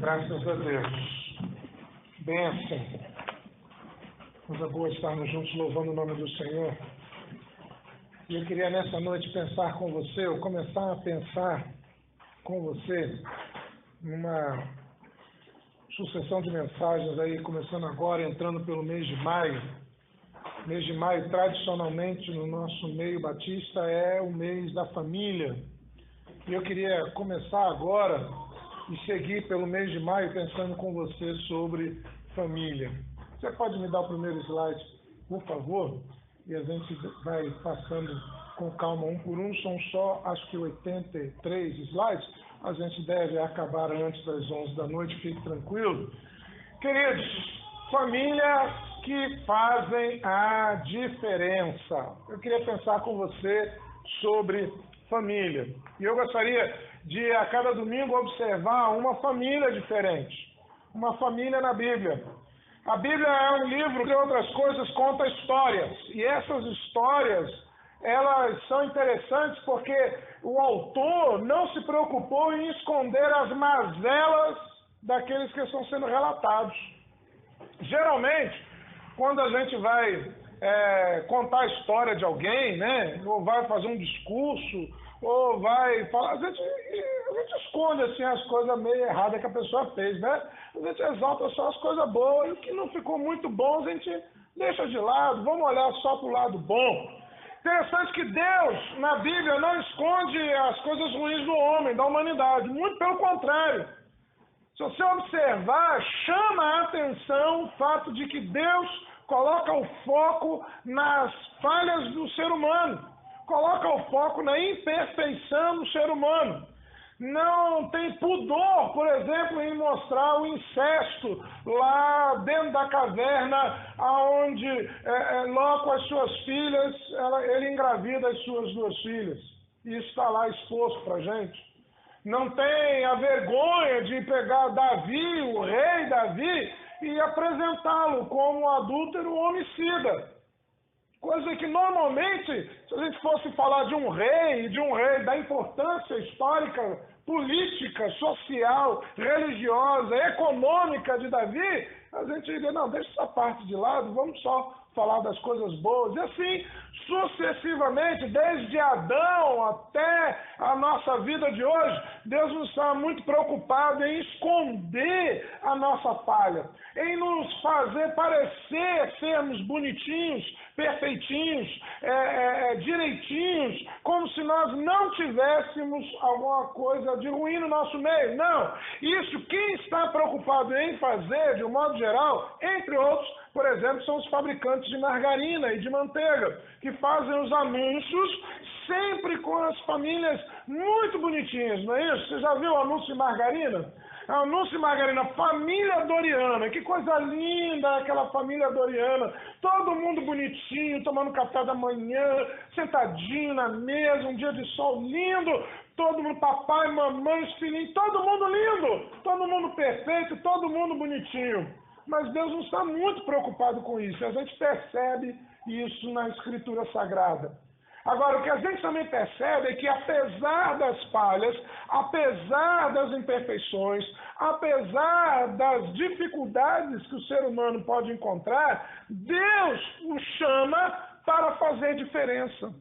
Graças a Deus. Bênção. Coisa boa estarmos juntos louvando o nome do Senhor. E eu queria nessa noite pensar com você, ou começar a pensar com você, numa sucessão de mensagens aí, começando agora, entrando pelo mês de maio. Mês de maio, tradicionalmente, no nosso meio batista, é o mês da família. E eu queria começar agora e seguir pelo mês de maio pensando com você sobre família. Você pode me dar o primeiro slide, por favor? E a gente vai passando com calma um por um. São só, acho que 83 slides. A gente deve acabar antes das 11 da noite, fique tranquilo. Queridos, família que fazem a diferença. Eu queria pensar com você sobre família. E eu gostaria de, a cada domingo, observar uma família diferente. Uma família na Bíblia. A Bíblia é um livro que, entre outras coisas, conta histórias. E essas histórias, elas são interessantes porque o autor não se preocupou em esconder as mazelas daqueles que estão sendo relatados. Geralmente, quando a gente vai contar a história de alguém, né, ou vai fazer um discurso, ou vai falar, a gente esconde assim, as coisas meio erradas que a pessoa fez, né? A gente exalta só as coisas boas, e o que não ficou muito bom a gente deixa de lado, vamos olhar só para o lado bom. Interessante que Deus, na Bíblia, não esconde as coisas ruins do homem, da humanidade, muito pelo contrário. Se você observar, chama a atenção o fato de que Deus coloca o foco nas falhas do ser humano, coloca o foco na imperfeição do ser humano. Não tem pudor, por exemplo, em mostrar o incesto lá dentro da caverna, onde Ló com as suas filhas, ele engravida as suas duas filhas. Isso está lá exposto para a gente. Não tem a vergonha de pegar Davi, o rei Davi, e apresentá-lo como adúltero homicida. Coisa que normalmente, se a gente fosse falar de um rei, da importância histórica, política, social, religiosa, econômica de Davi, a gente diria, não, deixa essa parte de lado, vamos só falar das coisas boas. E assim, sucessivamente, desde Adão até a nossa vida de hoje, Deus não está muito preocupado em esconder a nossa falha, em nos fazer parecer sermos bonitinhos, perfeitinhos, direitinhos, como se nós não tivéssemos alguma coisa de ruim no nosso meio. Não, isso quem está preocupado em fazer, de um modo geral, entre outros, por exemplo, são os fabricantes de margarina e de manteiga, que fazem os anúncios sempre com as famílias muito bonitinhas, não é isso? Você já viu o anúncio de margarina? Anúncio de margarina, família Doriana, que coisa linda aquela família Doriana, todo mundo bonitinho, tomando café da manhã, sentadinho na mesa, um dia de sol lindo, todo mundo, papai, mamãe, os filhinhos, todo mundo lindo, todo mundo perfeito, todo mundo bonitinho. Mas Deus não está muito preocupado com isso, a gente percebe isso na Escritura Sagrada. Agora, o que a gente também percebe é que, apesar das falhas, apesar das imperfeições, apesar das dificuldades que o ser humano pode encontrar, Deus o chama para fazer diferença.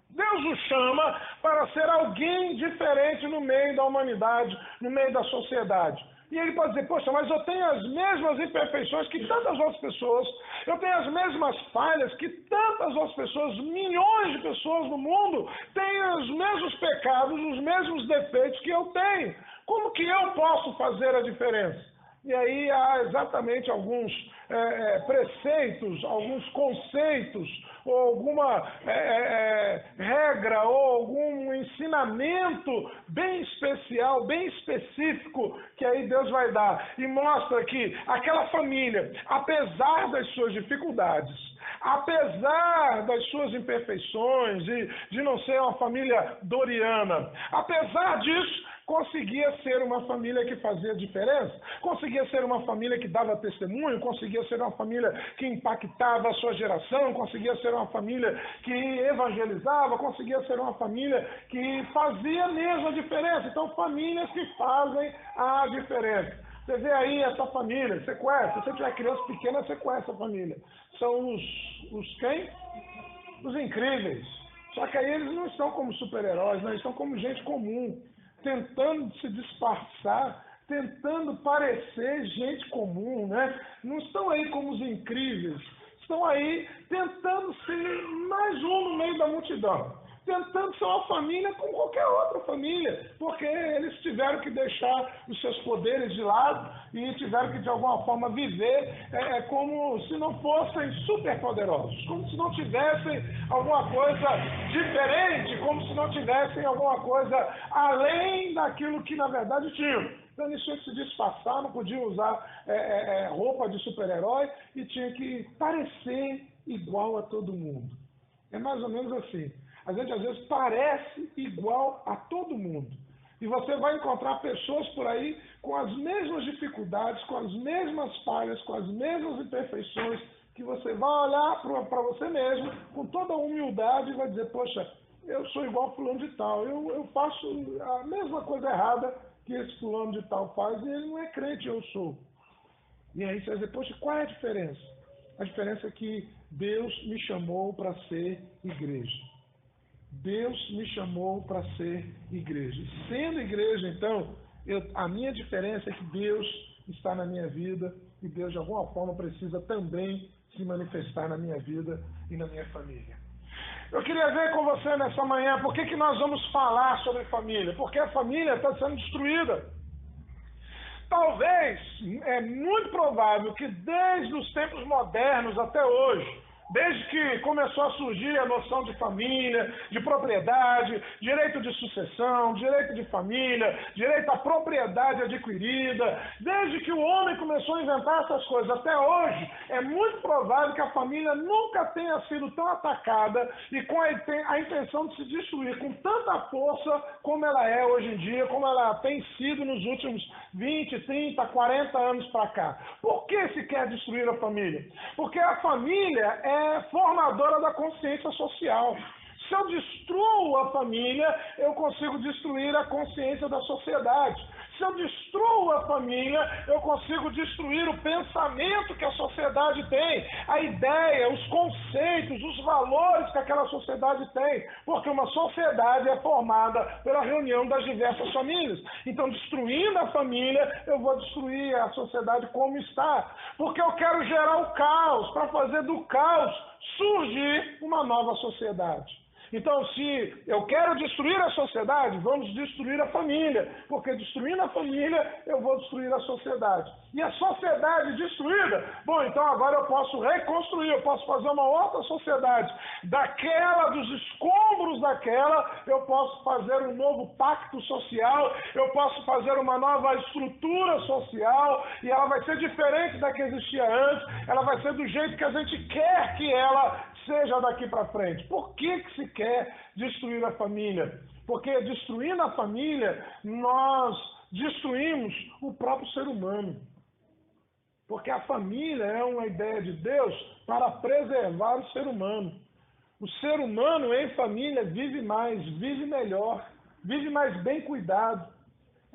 Deus o chama para ser alguém diferente no meio da humanidade, no meio da sociedade. E ele pode dizer, poxa, mas eu tenho as mesmas imperfeições que tantas outras pessoas, eu tenho as mesmas falhas que tantas outras pessoas, milhões de pessoas no mundo têm os mesmos pecados, os mesmos defeitos que eu tenho. Como que eu posso fazer a diferença? E aí há exatamente alguns preceitos, alguns conceitos, ou alguma regra, ou algum ensinamento bem especial, bem específico, que aí Deus vai dar. E mostra que aquela família, apesar das suas dificuldades, apesar das suas imperfeições, e de não ser uma família doriana, apesar disso, conseguia ser uma família que fazia diferença, conseguia ser uma família que dava testemunho, conseguia ser uma família que impactava a sua geração, conseguia ser uma família que evangelizava, conseguia ser uma família que fazia mesmo a diferença. Então, famílias que fazem a diferença. Você vê aí essa família, você conhece, se você tiver criança pequena, você conhece a família. São os quem? Os incríveis. Só que aí eles não estão como super-heróis, não, eles estão como gente comum, tentando se disfarçar, tentando parecer gente comum, né? Não estão aí como os incríveis, estão aí tentando ser mais um no meio da multidão, tentando ser uma família como qualquer outra família, porque eles tiveram que deixar os seus poderes de lado e tiveram que, de alguma forma, viver como se não fossem superpoderosos, como se não tivessem alguma coisa diferente, como se não tivessem alguma coisa além daquilo que, na verdade, tinham. Então eles tinham que se disfarçar, não podiam usar roupa de super-herói e tinham que parecer igual a todo mundo. É mais ou menos assim. A gente às vezes parece igual a todo mundo. E você vai encontrar pessoas por aí com as mesmas dificuldades, com as mesmas falhas, com as mesmas imperfeições, que você vai olhar para você mesmo com toda a humildade e vai dizer, poxa, eu sou igual a fulano de tal, eu faço a mesma coisa errada que esse fulano de tal faz e ele não é crente, eu sou. E aí você vai dizer, poxa, qual é a diferença? A diferença é que Deus me chamou para ser igreja. Deus me chamou para ser igreja. Sendo igreja, então, a minha diferença é que Deus está na minha vida e Deus, de alguma forma, precisa também se manifestar na minha vida e na minha família. Eu queria ver com você nessa manhã por que nós vamos falar sobre família. Porque a família está sendo destruída. Talvez, é muito provável que desde os tempos modernos até hoje, desde que começou a surgir a noção de família, de propriedade, direito de sucessão, direito de família, direito à propriedade adquirida, desde que o homem começou a inventar essas coisas até hoje, é muito provável que a família nunca tenha sido tão atacada e com a intenção de se destruir com tanta força como ela é hoje em dia, como ela tem sido nos últimos 20, 30, 40 anos para cá. Por que se quer destruir a família? Porque a família é formadora da consciência social. Se eu destruo a família, eu consigo destruir a consciência da sociedade. Se eu destruo a família, eu consigo destruir o pensamento que a sociedade tem, a ideia, os conceitos, os valores que aquela sociedade tem, porque uma sociedade é formada pela reunião das diversas famílias. Então, destruindo a família, eu vou destruir a sociedade como está, porque eu quero gerar o caos, para fazer do caos surgir uma nova sociedade. Então, se eu quero destruir a sociedade, vamos destruir a família, porque destruindo a família, eu vou destruir a sociedade. E a sociedade destruída, bom, então agora eu posso reconstruir, eu posso fazer uma outra sociedade. Daquela, dos escombros daquela, eu posso fazer um novo pacto social, eu posso fazer uma nova estrutura social, e ela vai ser diferente da que existia antes, ela vai ser do jeito que a gente quer que ela seja daqui para frente. Por que se quer destruir a família? Porque destruindo a família, nós destruímos o próprio ser humano. Porque a família é uma ideia de Deus para preservar o ser humano. O ser humano em família vive mais, vive melhor, vive mais bem cuidado.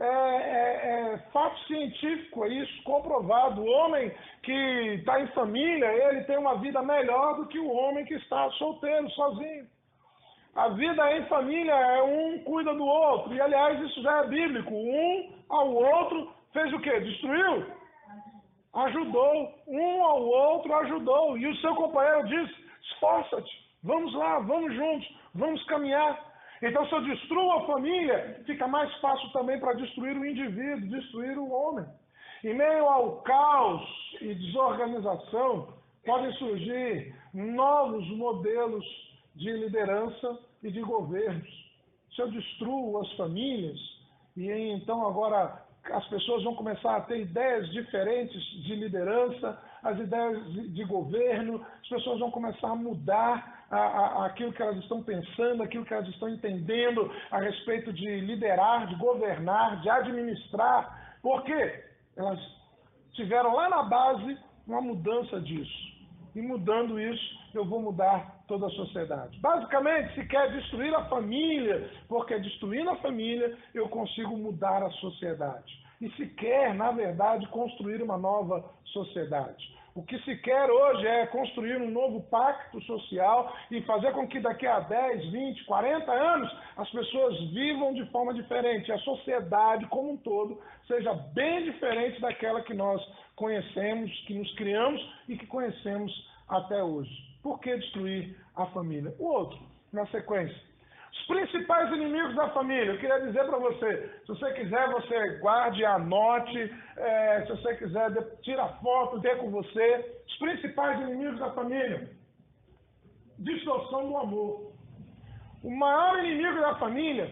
É fato científico, é isso, comprovado. O homem que está em família, ele tem uma vida melhor do que o homem que está solteiro, sozinho. A vida em família é um cuida do outro, e aliás isso já é bíblico. Um ao outro fez o quê? Destruiu? Ajudou. Um ao outro ajudou. E o seu companheiro disse, esforça-te, vamos lá, vamos juntos, vamos caminhar. Então, se eu destruo a família, fica mais fácil também para destruir o indivíduo, destruir o homem. Em meio ao caos e desorganização, podem surgir novos modelos de liderança e de governos. Se eu destruo as famílias, e então agora as pessoas vão começar a ter ideias diferentes de liderança, as ideias de governo, as pessoas vão começar a mudar aquilo que elas estão pensando, aquilo que elas estão entendendo a respeito de liderar, de governar, de administrar, porque elas tiveram lá na base uma mudança disso. E mudando isso, eu vou mudar toda a sociedade. Basicamente, se quer destruir a família, porque destruindo a família, eu consigo mudar a sociedade. e se quer, na verdade, construir uma nova sociedade. O que se quer hoje é construir um novo pacto social e fazer com que daqui a 10, 20, 40 anos as pessoas vivam de forma diferente. A sociedade como um todo seja bem diferente daquela que nós conhecemos, que nos criamos e que conhecemos até hoje. Por que destruir a família? O outro, na sequência. Os principais inimigos da família, eu queria dizer para você, se você quiser, você guarde, anote, se você quiser, tira foto, dê com você. Os principais inimigos da família, distorção do amor. O maior inimigo da família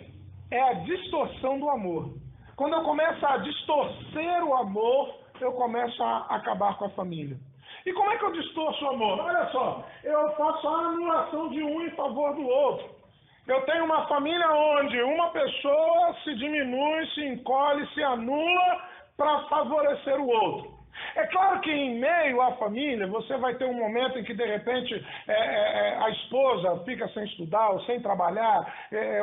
é a distorção do amor. Quando eu começo a distorcer o amor, eu começo a acabar com a família. E como é que eu distorço o amor? Olha só, eu faço a anulação de um em favor do outro. Eu tenho uma família onde uma pessoa se diminui, se encolhe, se anula para favorecer o outro. É claro que em meio à família você vai ter um momento em que de repente a esposa fica sem estudar ou sem trabalhar,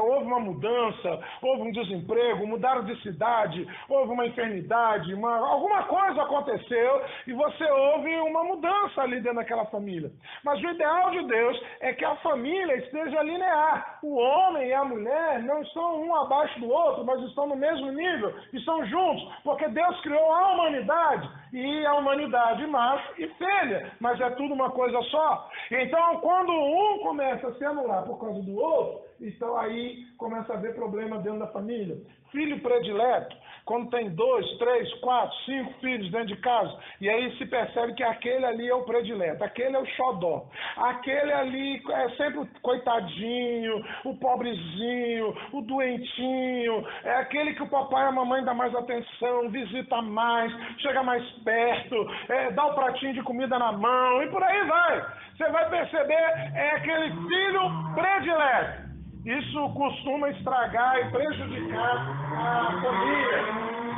houve uma mudança, houve um desemprego, mudaram de cidade, houve uma enfermidade, alguma coisa aconteceu e você houve uma mudança ali dentro daquela família. Mas o ideal de Deus é que a família esteja linear. O homem e a mulher não estão um abaixo do outro, mas estão no mesmo nível, estão juntos, porque Deus criou a humanidade e a humanidade macho e fêmea, mas é tudo uma coisa só. Então, quando um começa a se anular por causa do outro, então aí começa a haver problema dentro da família. Filho predileto, quando tem 2, 3, 4, 5 filhos dentro de casa, e aí se percebe que aquele ali é o predileto, aquele é o xodó, aquele ali é sempre o coitadinho, o pobrezinho, o doentinho, é aquele que o papai e a mamãe dá mais atenção, visita mais, chega mais perto, dá o pratinho de comida na mão, e por aí vai. Você vai perceber, é aquele filho predileto. Isso costuma estragar e prejudicar a família.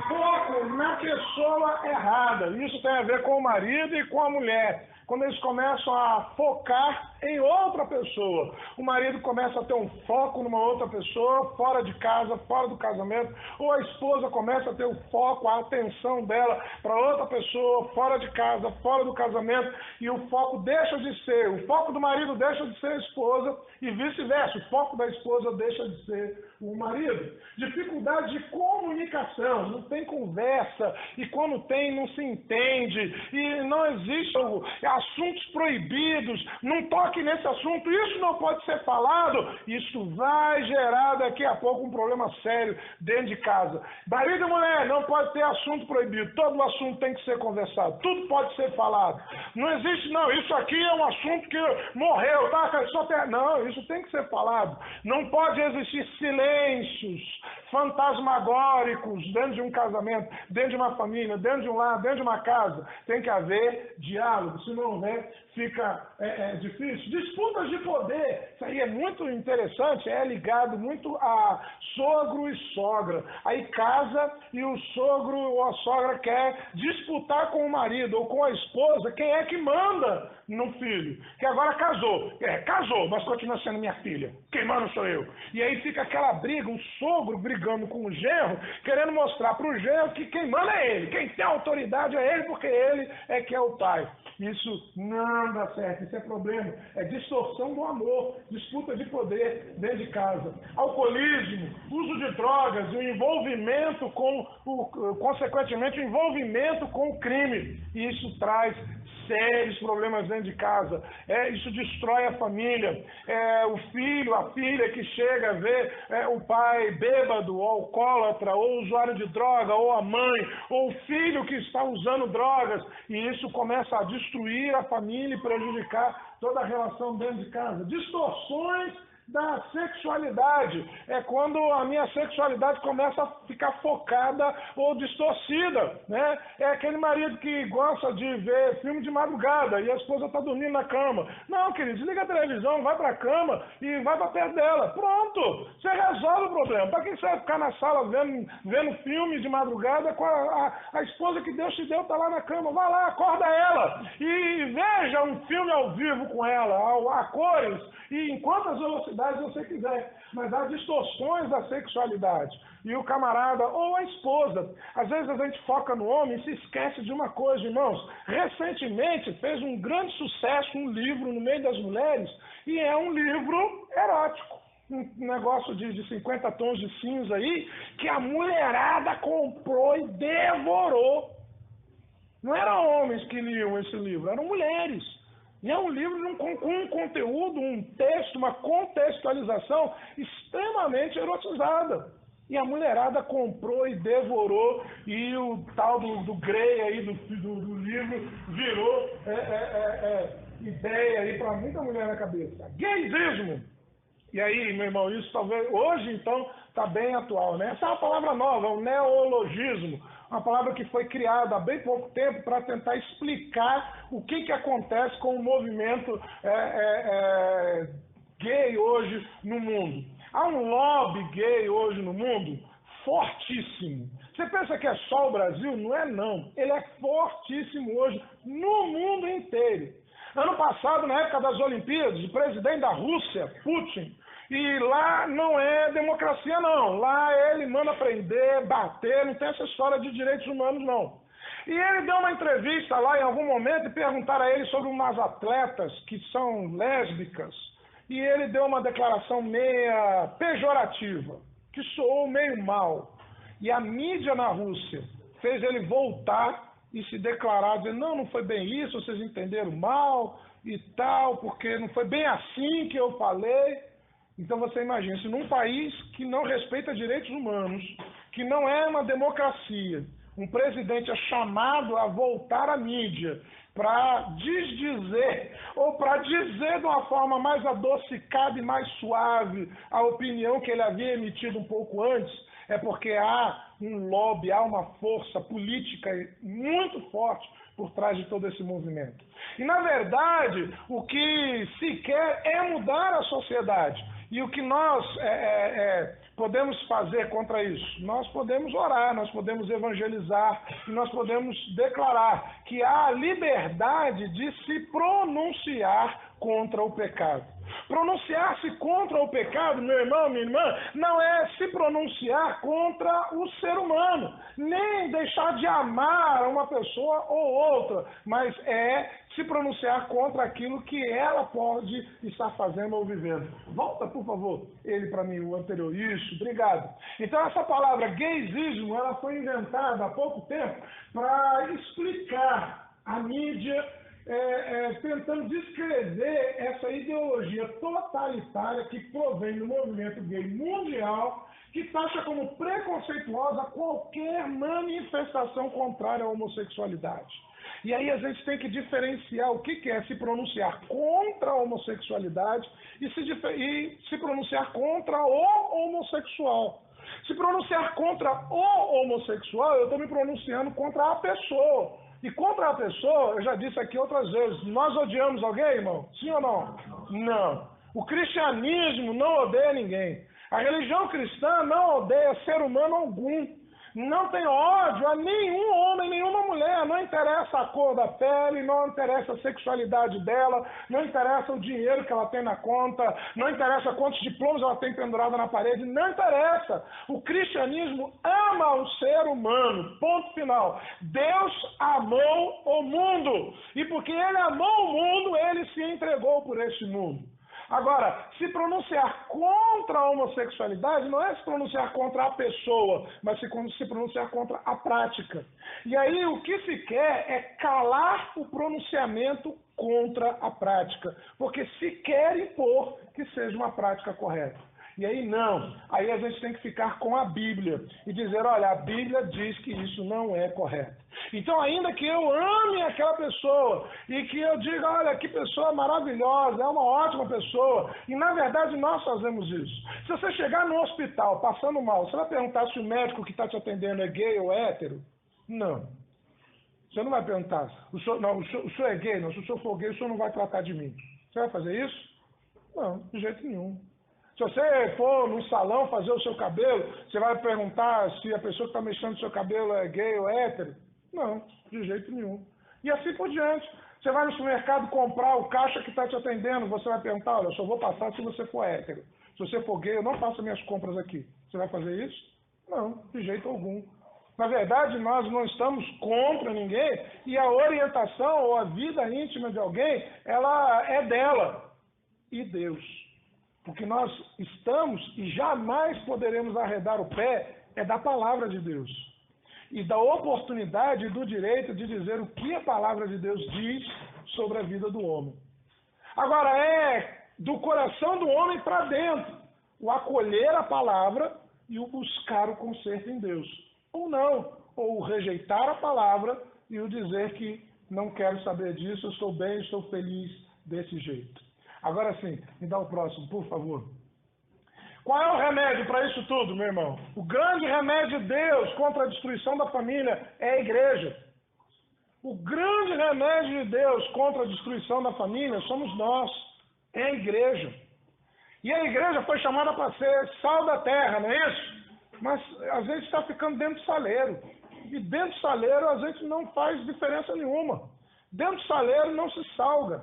Foco na pessoa errada. Isso tem a ver com o marido e com a mulher. Quando eles começam a focar em outra pessoa. O marido começa a ter um foco numa outra pessoa, fora de casa, fora do casamento. Ou a esposa começa a ter o foco, a atenção dela para outra pessoa, fora de casa, fora do casamento. E o foco deixa de ser, o foco do marido deixa de ser a esposa e vice-versa. O foco da esposa deixa de ser o marido. Dificuldade de comunicação, não tem conversa. E quando tem, não se entende. E não existe assuntos proibidos, não toque nesse assunto, isso não pode ser falado, isso vai gerar daqui a pouco um problema sério dentro de casa. Marido e mulher, não pode ter assunto proibido, todo assunto tem que ser conversado, tudo pode ser falado. Não existe, não, isso aqui é um assunto que morreu, tá? Não, isso tem que ser falado. Não pode existir silêncios fantasmagóricos dentro de um casamento, dentro de uma família, dentro de um lar, dentro de uma casa. Tem que haver diálogo, se não houver, fica difícil. Disputas de poder, isso aí é muito interessante, é ligado muito a sogro e sogra. Aí casa e o sogro ou a sogra quer disputar com o marido ou com a esposa quem é que manda no filho, que agora casou. Casou, mas continua sendo minha filha. Quem manda sou eu. E aí fica aquela briga, um sogro brigando com o genro, querendo mostrar para o genro que quem manda é ele, quem tem autoridade é ele, porque ele é que é o pai. Isso não dá certo, isso é problema. É distorção do amor, disputa de poder dentro de casa. Alcoolismo, uso de drogas, o envolvimento consequentemente, o envolvimento com o crime. E isso traz sérios problemas dentro de casa. Isso destrói a família. O filho, a filha que chega a ver o pai bêbado, ou alcoólatra, ou usuário de droga, ou a mãe, ou o filho que está usando drogas, e isso começa a destruir a família e prejudicar toda a relação dentro de casa. Distorções da sexualidade. É quando a minha sexualidade começa a ficar focada ou distorcida, né? É aquele marido que gosta de ver filme de madrugada e a esposa está dormindo na cama. Não, querido, desliga a televisão, vai para a cama e vai para perto dela. Pronto! Você resolve o problema. Para que você vai ficar na sala vendo filme de madrugada com a esposa que Deus te deu está lá na cama? Vai lá, acorda ela e veja um filme ao vivo com ela, a cores, e em quantas velocidades sexualidade se você quiser, mas há distorções da sexualidade. E o camarada, ou a esposa, às vezes a gente foca no homem e se esquece de uma coisa, irmãos. Recentemente fez um grande sucesso um livro no meio das mulheres, e é um livro erótico. Um negócio de 50 tons de cinza aí, que a mulherada comprou e devorou. Não eram homens que liam esse livro, eram mulheres. E é um livro com um conteúdo, um texto, uma contextualização extremamente erotizada. E a mulherada comprou e devorou, e o tal do Grey aí, do livro, virou ideia aí para muita mulher na cabeça. Gaysismo! E aí, meu irmão, isso talvez hoje, então, está bem atual, né? Essa é uma palavra nova, o neologismo, uma palavra que foi criada há bem pouco tempo para tentar explicar o que acontece com o movimento gay hoje no mundo. Há um lobby gay hoje no mundo fortíssimo. Você pensa que é só o Brasil? Não é, não. Ele é fortíssimo hoje no mundo inteiro. Ano passado, na época das Olimpíadas, o presidente da Rússia, Putin, e lá não é democracia, não. Lá ele manda prender, bater, não tem essa história de direitos humanos, não. E ele deu uma entrevista lá em algum momento e perguntaram a ele sobre umas atletas que são lésbicas. E ele deu uma declaração meia pejorativa, que soou meio mal. E a mídia na Rússia fez ele voltar e se declarar, dizer, não foi bem isso, vocês entenderam mal e tal, porque não foi bem assim que eu falei. Então você imagina, se num país que não respeita direitos humanos, que não é uma democracia, um presidente é chamado a voltar à mídia para desdizer, ou para dizer de uma forma mais adocicada e mais suave a opinião que ele havia emitido um pouco antes, é porque há um lobby, há uma força política muito forte por trás de todo esse movimento. E, na verdade, o que se quer é mudar a sociedade. E o que nós podemos fazer contra isso? Nós podemos orar, nós podemos evangelizar, e nós podemos declarar que há liberdade de se pronunciar contra o pecado. Pronunciar-se contra o pecado, meu irmão, minha irmã, não é se pronunciar contra o ser humano, nem deixar de amar uma pessoa ou outra, mas é se pronunciar contra aquilo que ela pode estar fazendo ou vivendo. Volta, por favor, ele para mim, o anterior. Isso, obrigado. Então, essa palavra gaysismo, ela foi inventada há pouco tempo para explicar a mídia tentando descrever essa ideologia totalitária que provém do movimento gay mundial, que taxa como preconceituosa qualquer manifestação contrária à homossexualidade. E aí a gente tem que diferenciar o que é se pronunciar contra a homossexualidade e se pronunciar contra o homossexual. Se pronunciar contra o homossexual, eu estou me pronunciando contra a pessoa. E contra a pessoa, eu já disse aqui outras vezes, nós odiamos alguém, irmão? Sim ou não? Não. O cristianismo não odeia ninguém. A religião cristã não odeia ser humano algum. Não tem ódio a nenhum homem, nenhuma mulher. Não interessa a cor da pele, não interessa a sexualidade dela, não interessa o dinheiro que ela tem na conta, não interessa quantos diplomas ela tem pendurado na parede, não interessa. O cristianismo ama o ser humano, ponto final. Deus amou o mundo, e porque ele amou o mundo, ele se entregou por este mundo. Agora, se pronunciar contra a homossexualidade não é se pronunciar contra a pessoa, mas se pronunciar contra a prática. E aí o que se quer é calar o pronunciamento contra a prática, porque se quer impor que seja uma prática correta. E aí não, aí a gente tem que ficar com a Bíblia e dizer, olha, a Bíblia diz que isso não é correto. Então, ainda que eu ame aquela pessoa e que eu diga, olha, que pessoa maravilhosa, é uma ótima pessoa, e na verdade nós fazemos isso. Se você chegar no hospital passando mal, você vai perguntar se o médico que está te atendendo é gay ou hétero? Não. Você não vai perguntar, o senhor é gay? Não, se o senhor for gay, o senhor não vai tratar de mim. Você vai fazer isso? Não, de jeito nenhum. Se você for num salão fazer o seu cabelo, você vai perguntar se a pessoa que está mexendo no seu cabelo é gay ou hétero? Não, de jeito nenhum. E assim por diante. Você vai no supermercado comprar o caixa que está te atendendo, você vai perguntar, olha, eu só vou passar se você for hétero. Se você for gay, eu não faço minhas compras aqui. Você vai fazer isso? Não, de jeito algum. Na verdade, nós não estamos contra ninguém e a orientação ou a vida íntima de alguém, ela é dela e Deus. Porque nós estamos e jamais poderemos arredar o pé é da palavra de Deus. E da oportunidade e do direito de dizer o que a palavra de Deus diz sobre a vida do homem. Agora, é do coração do homem para dentro o acolher a palavra e o buscar o conserto em Deus. Ou não, ou rejeitar a palavra e o dizer que não quero saber disso, eu estou bem, estou feliz desse jeito. Agora sim, me dá o próximo, por favor. Qual é o remédio para isso tudo, meu irmão? O grande remédio de Deus contra a destruição da família é a igreja. O grande remédio de Deus contra a destruição da família somos nós, é a igreja. E a igreja foi chamada para ser sal da terra, não é isso? Mas às vezes está ficando dentro do saleiro. E dentro do saleiro às vezes não faz diferença nenhuma. Dentro do saleiro não se salga.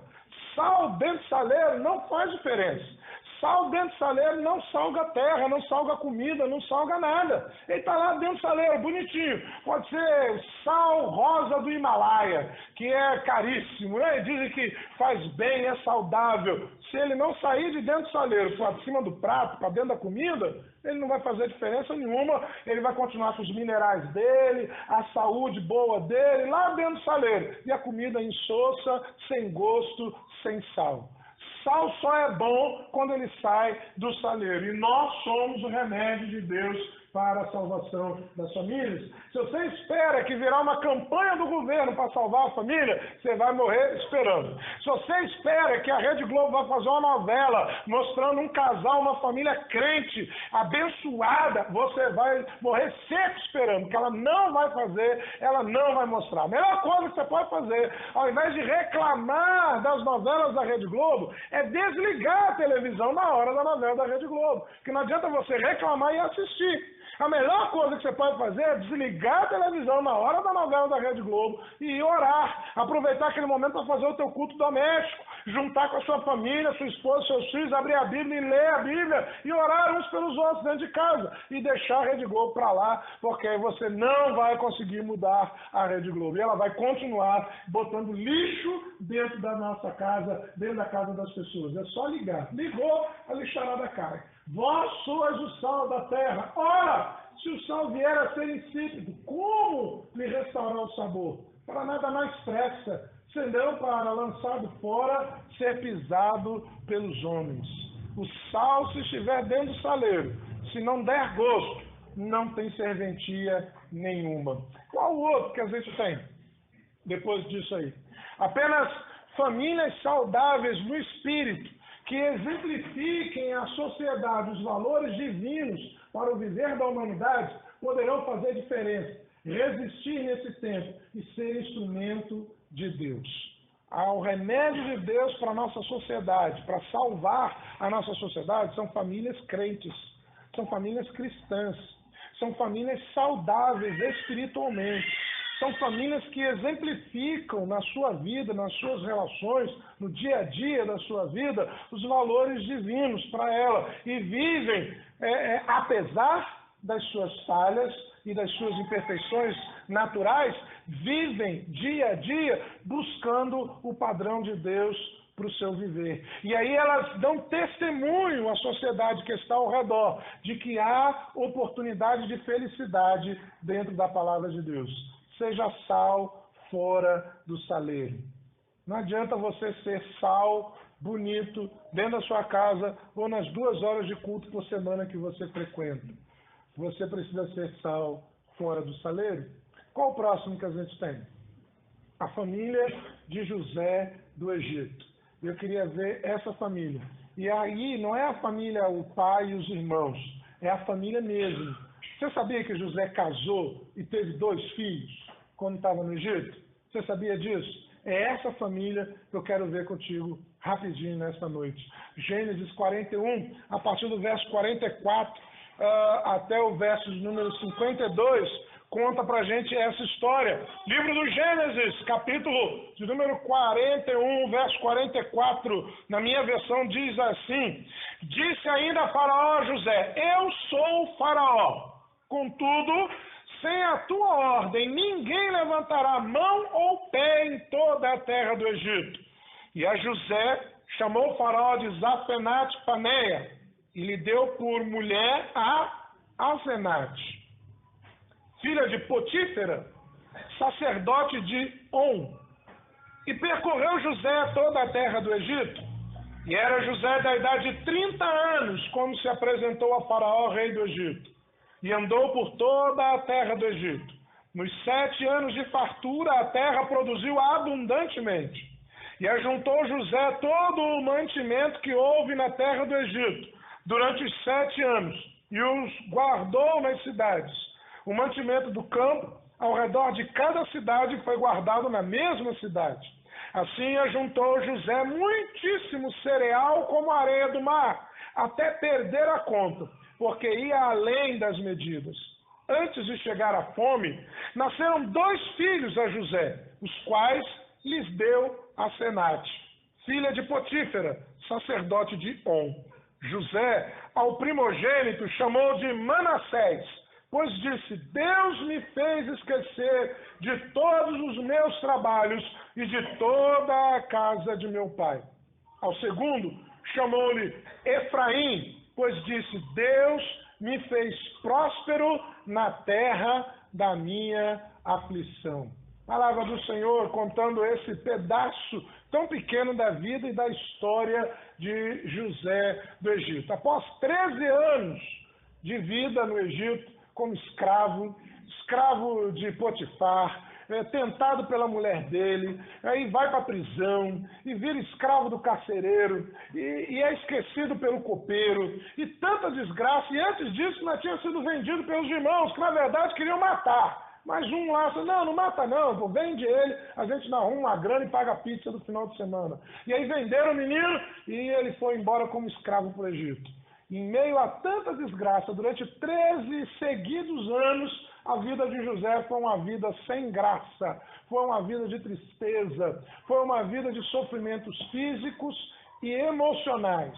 Sal dentro do saleiro não faz diferença. Sal dentro do saleiro não salga a terra, não salga a comida, não salga nada. Ele está lá dentro do saleiro, bonitinho. Pode ser sal rosa do Himalaia, que é caríssimo, né? Dizem que faz bem, é saudável. Se ele não sair de dentro do saleiro para cima do prato, para dentro da comida, ele não vai fazer diferença nenhuma. Ele vai continuar com os minerais dele, a saúde boa dele, lá dentro do saleiro. E a comida insossa, sem gosto, sem sal. Sal só é bom quando ele sai do saleiro. E nós somos o remédio de Deus para a salvação das famílias. Se você espera que virá uma campanha do governo para salvar a família, você vai morrer esperando. Se você espera que a Rede Globo vai fazer uma novela mostrando um casal, uma família crente, abençoada, você vai morrer seco esperando, porque ela não vai fazer, ela não vai mostrar. A melhor coisa que você pode fazer, ao invés de reclamar das novelas da Rede Globo, é desligar a televisão na hora da novela da Rede Globo. Porque não adianta você reclamar e assistir. A melhor coisa que você pode fazer é desligar a televisão na hora da novela da Rede Globo e orar. Aproveitar aquele momento para fazer o teu culto doméstico, juntar com a sua família, sua esposa, seus filhos, abrir a Bíblia e ler a Bíblia e orar uns pelos outros dentro de casa e deixar a Rede Globo para lá, porque aí você não vai conseguir mudar a Rede Globo. E ela vai continuar botando lixo dentro da nossa casa, dentro da casa das pessoas. É só ligar. Ligou, a lixarada cai. Vós sois o sal da terra. Ora, se o sal vier a ser insípido, como lhe restaurar o sabor? Para nada mais presta, senão para, lançado fora, ser pisado pelos homens. O sal, se estiver dentro do saleiro, se não der gosto, não tem serventia nenhuma. Qual o outro que a gente tem depois disso aí? Apenas famílias saudáveis no espírito, que exemplifiquem à sociedade os valores divinos para o viver da humanidade, poderão fazer diferença, resistir nesse tempo e ser instrumento de Deus. O remédio de Deus para a nossa sociedade, para salvar a nossa sociedade, são famílias crentes, são famílias cristãs, são famílias saudáveis espiritualmente. São famílias que exemplificam na sua vida, nas suas relações, no dia a dia da sua vida, os valores divinos para ela. E vivem, apesar das suas falhas e das suas imperfeições naturais, vivem dia a dia buscando o padrão de Deus para o seu viver. E aí elas dão testemunho à sociedade que está ao redor de que há oportunidade de felicidade dentro da palavra de Deus. Seja sal fora do saleiro. Não adianta você ser sal bonito dentro da sua casa ou nas 2 horas de culto por semana que você frequenta. Você precisa ser sal fora do saleiro. Qual o próximo que a gente tem? A família de José do Egito. Eu queria ver essa família. E aí não é a família, o pai e os irmãos. É a família mesmo. Você sabia que José casou e teve 2 filhos quando estava no Egito? Você sabia disso? É essa família que eu quero ver contigo rapidinho nesta noite. Gênesis 41, a partir do verso 44 até o verso número 52, conta pra gente essa história. Livro do Gênesis, capítulo de número 41, verso 44, na minha versão diz assim: Disse ainda a Faraó a José: eu sou o Faraó. Contudo, sem a tua ordem, ninguém levantará mão ou pé em toda a terra do Egito. E a José chamou o Faraó de Zafenate Paneia e lhe deu por mulher a Asenate, filha de Potífera, sacerdote de On. E percorreu José toda a terra do Egito. E era José da idade de 30 anos, quando se apresentou a Faraó, rei do Egito. E andou por toda a terra do Egito. Nos 7 anos de fartura, a terra produziu abundantemente. E ajuntou José todo o mantimento que houve na terra do Egito, durante os 7 anos, e os guardou nas cidades. O mantimento do campo, ao redor de cada cidade, foi guardado na mesma cidade. Assim ajuntou José muitíssimo cereal como a areia do mar, até perder a conta, porque ia além das medidas. Antes de chegar à fome, nasceram 2 filhos a José, os quais lhes deu Asenate, filha de Potífera, sacerdote de On. José, ao primogênito, chamou de Manassés, pois disse: Deus me fez esquecer de todos os meus trabalhos e de toda a casa de meu pai. Ao segundo, chamou-lhe Efraim, pois disse: Deus me fez próspero na terra da minha aflição. Palavra do Senhor contando esse pedaço tão pequeno da vida e da história de José do Egito. Após 13 anos de vida no Egito, como escravo de Potifar, tentado pela mulher dele, aí vai para a prisão e vira escravo do carcereiro e é esquecido pelo copeiro e tanta desgraça, e antes disso ainda tinha sido vendido pelos irmãos, que na verdade queriam matar. Mas um lá, não mata não, pô, vende ele, a gente não arruma uma grana e paga a pizza do final de semana. E aí venderam o menino e ele foi embora como escravo para o Egito. Em meio a tanta desgraça, durante 13 seguidos anos, a vida de José foi uma vida sem graça, foi uma vida de tristeza, foi uma vida de sofrimentos físicos e emocionais.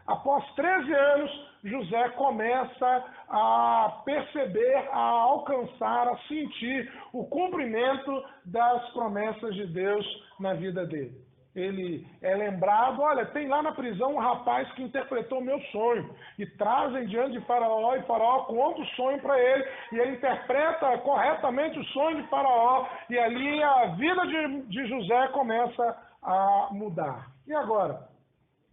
Após 13 anos, José começa a perceber, a alcançar, a sentir o cumprimento das promessas de Deus na vida dele. Ele é lembrado, olha, tem lá na prisão um rapaz que interpretou meu sonho, e trazem diante de Faraó, e Faraó conta o sonho para ele, e ele interpreta corretamente o sonho de Faraó, e ali a vida de José começa a mudar. E agora?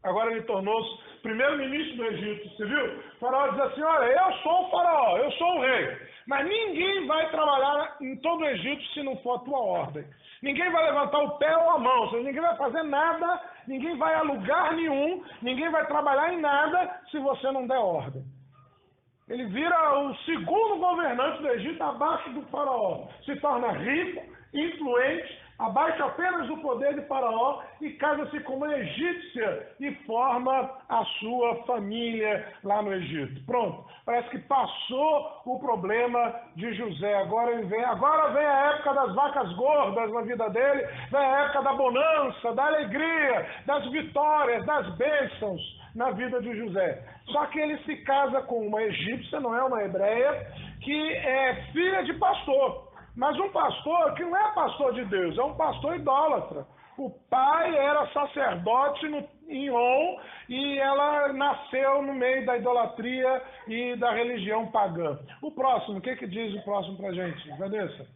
Agora ele tornou-se primeiro-ministro do Egito, você viu? O Faraó diz assim: olha, eu sou o Faraó, eu sou o rei, mas ninguém vai trabalhar em todo o Egito se não for a tua ordem. Ninguém vai levantar o pé ou a mão, ninguém vai fazer nada, ninguém vai a lugar nenhum, ninguém vai trabalhar em nada se você não der ordem. Ele vira o segundo governante do Egito abaixo do Faraó, se torna rico, influente, abaixo apenas do poder de Faraó e casa-se com uma egípcia e forma a sua família lá no Egito. Pronto, parece que passou o problema de José. Agora vem a época das vacas gordas na vida dele, vem a época da bonança, da alegria, das vitórias, das bênçãos na vida de José. Só que ele se casa com uma egípcia, não é uma hebreia, que é filha de pastor. Mas um pastor que não é pastor de Deus, é um pastor idólatra. O pai era sacerdote em On e ela nasceu no meio da idolatria e da religião pagã. O próximo, o que diz o próximo pra gente, Vanessa?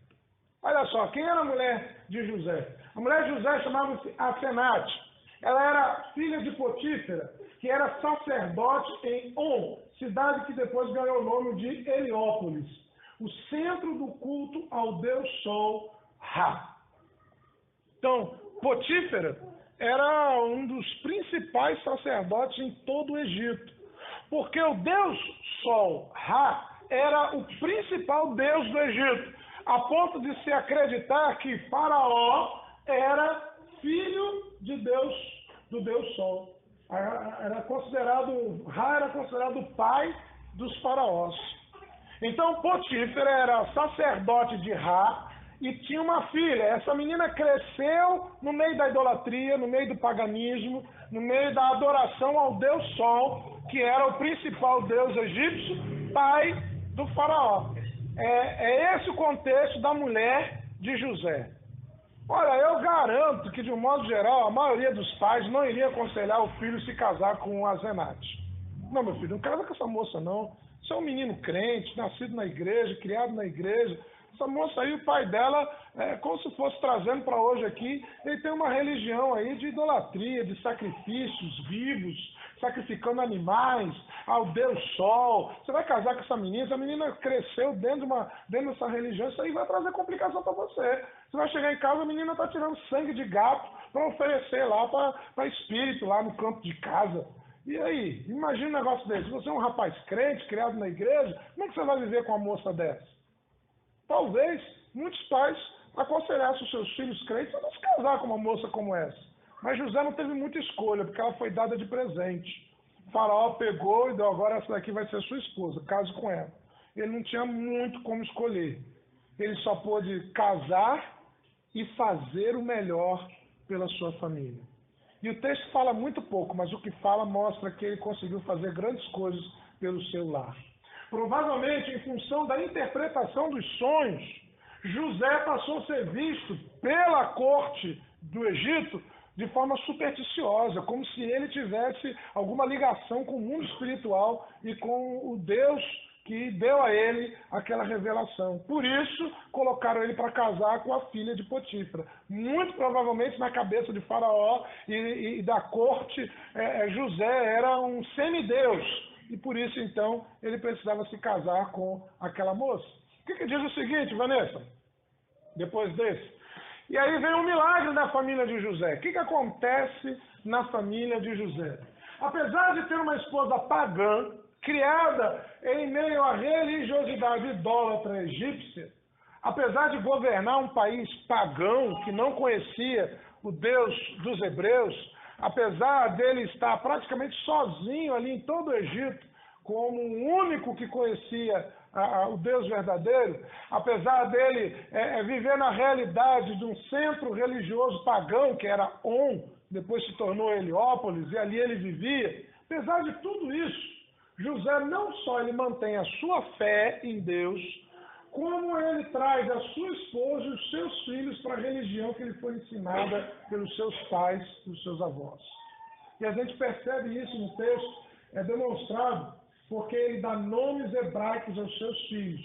Olha só, quem era a mulher de José? A mulher de José chamava-se Asenate. Ela era filha de Potífera, que era sacerdote em On, cidade que depois ganhou o nome de Heliópolis, o centro do culto ao Deus Sol, Ra. Então, Potífera era um dos principais sacerdotes em todo o Egito, porque o Deus Sol, Ra, era o principal Deus do Egito, a ponto de se acreditar que Faraó era filho de Deus, do Deus Sol. Ra era considerado o pai dos faraós. Então Potífera era sacerdote de Ra e tinha uma filha. Essa menina cresceu no meio da idolatria, no meio do paganismo, no meio da adoração ao Deus Sol, que era o principal deus egípcio, pai do faraó. É esse o contexto da mulher de José. Olha, eu garanto que, de um modo geral, a maioria dos pais não iria aconselhar o filho se casar com um Azenate. Não, meu filho, não casa com essa moça, não. Você é um menino crente, nascido na igreja, criado na igreja. Essa moça aí, o pai dela, como se fosse trazendo para hoje aqui, ele tem uma religião aí de idolatria, de sacrifícios vivos, sacrificando animais ao Deus Sol. Você vai casar com essa menina cresceu dentro dessa religião, isso aí vai trazer complicação para você. Você vai chegar em casa, a menina está tirando sangue de gato para oferecer lá para espírito, lá no campo de casa. E aí, imagina um negócio desse. Você é um rapaz crente, criado na igreja, como é que você vai viver com uma moça dessa? Talvez muitos pais aconselhassem os seus filhos crentes a não se casar com uma moça como essa. Mas José não teve muita escolha, porque ela foi dada de presente. O faraó pegou e deu, agora essa daqui vai ser sua esposa, case com ela. Ele não tinha muito como escolher. Ele só pôde casar e fazer o melhor pela sua família. E o texto fala muito pouco, mas o que fala mostra que ele conseguiu fazer grandes coisas pelo seu lar. Provavelmente, em função da interpretação dos sonhos, José passou a ser visto pela corte do Egito de forma supersticiosa, como se ele tivesse alguma ligação com o mundo espiritual e com o Deus que deu a ele aquela revelação. Por isso, colocaram ele para casar com a filha de Potifra. Muito provavelmente, na cabeça de Faraó e da corte, José era um semideus. E por isso, então, ele precisava se casar com aquela moça. O que diz o seguinte, Vanessa? Depois desse. E aí vem um milagre na família de José. O que acontece na família de José? Apesar de ter uma esposa pagã, criada em meio à religiosidade idólatra egípcia, apesar de governar um país pagão que não conhecia o Deus dos hebreus, apesar dele estar praticamente sozinho ali em todo o Egito, como o único que conhecia o Deus verdadeiro, apesar dele viver na realidade de um centro religioso pagão, que era On, depois se tornou Heliópolis, e ali ele vivia, apesar de tudo isso, José não só ele mantém a sua fé em Deus, como ele traz a sua esposa e os seus filhos para a religião que lhe foi ensinada pelos seus pais, pelos seus avós. E a gente percebe isso no texto, é demonstrado porque ele dá nomes hebraicos aos seus filhos.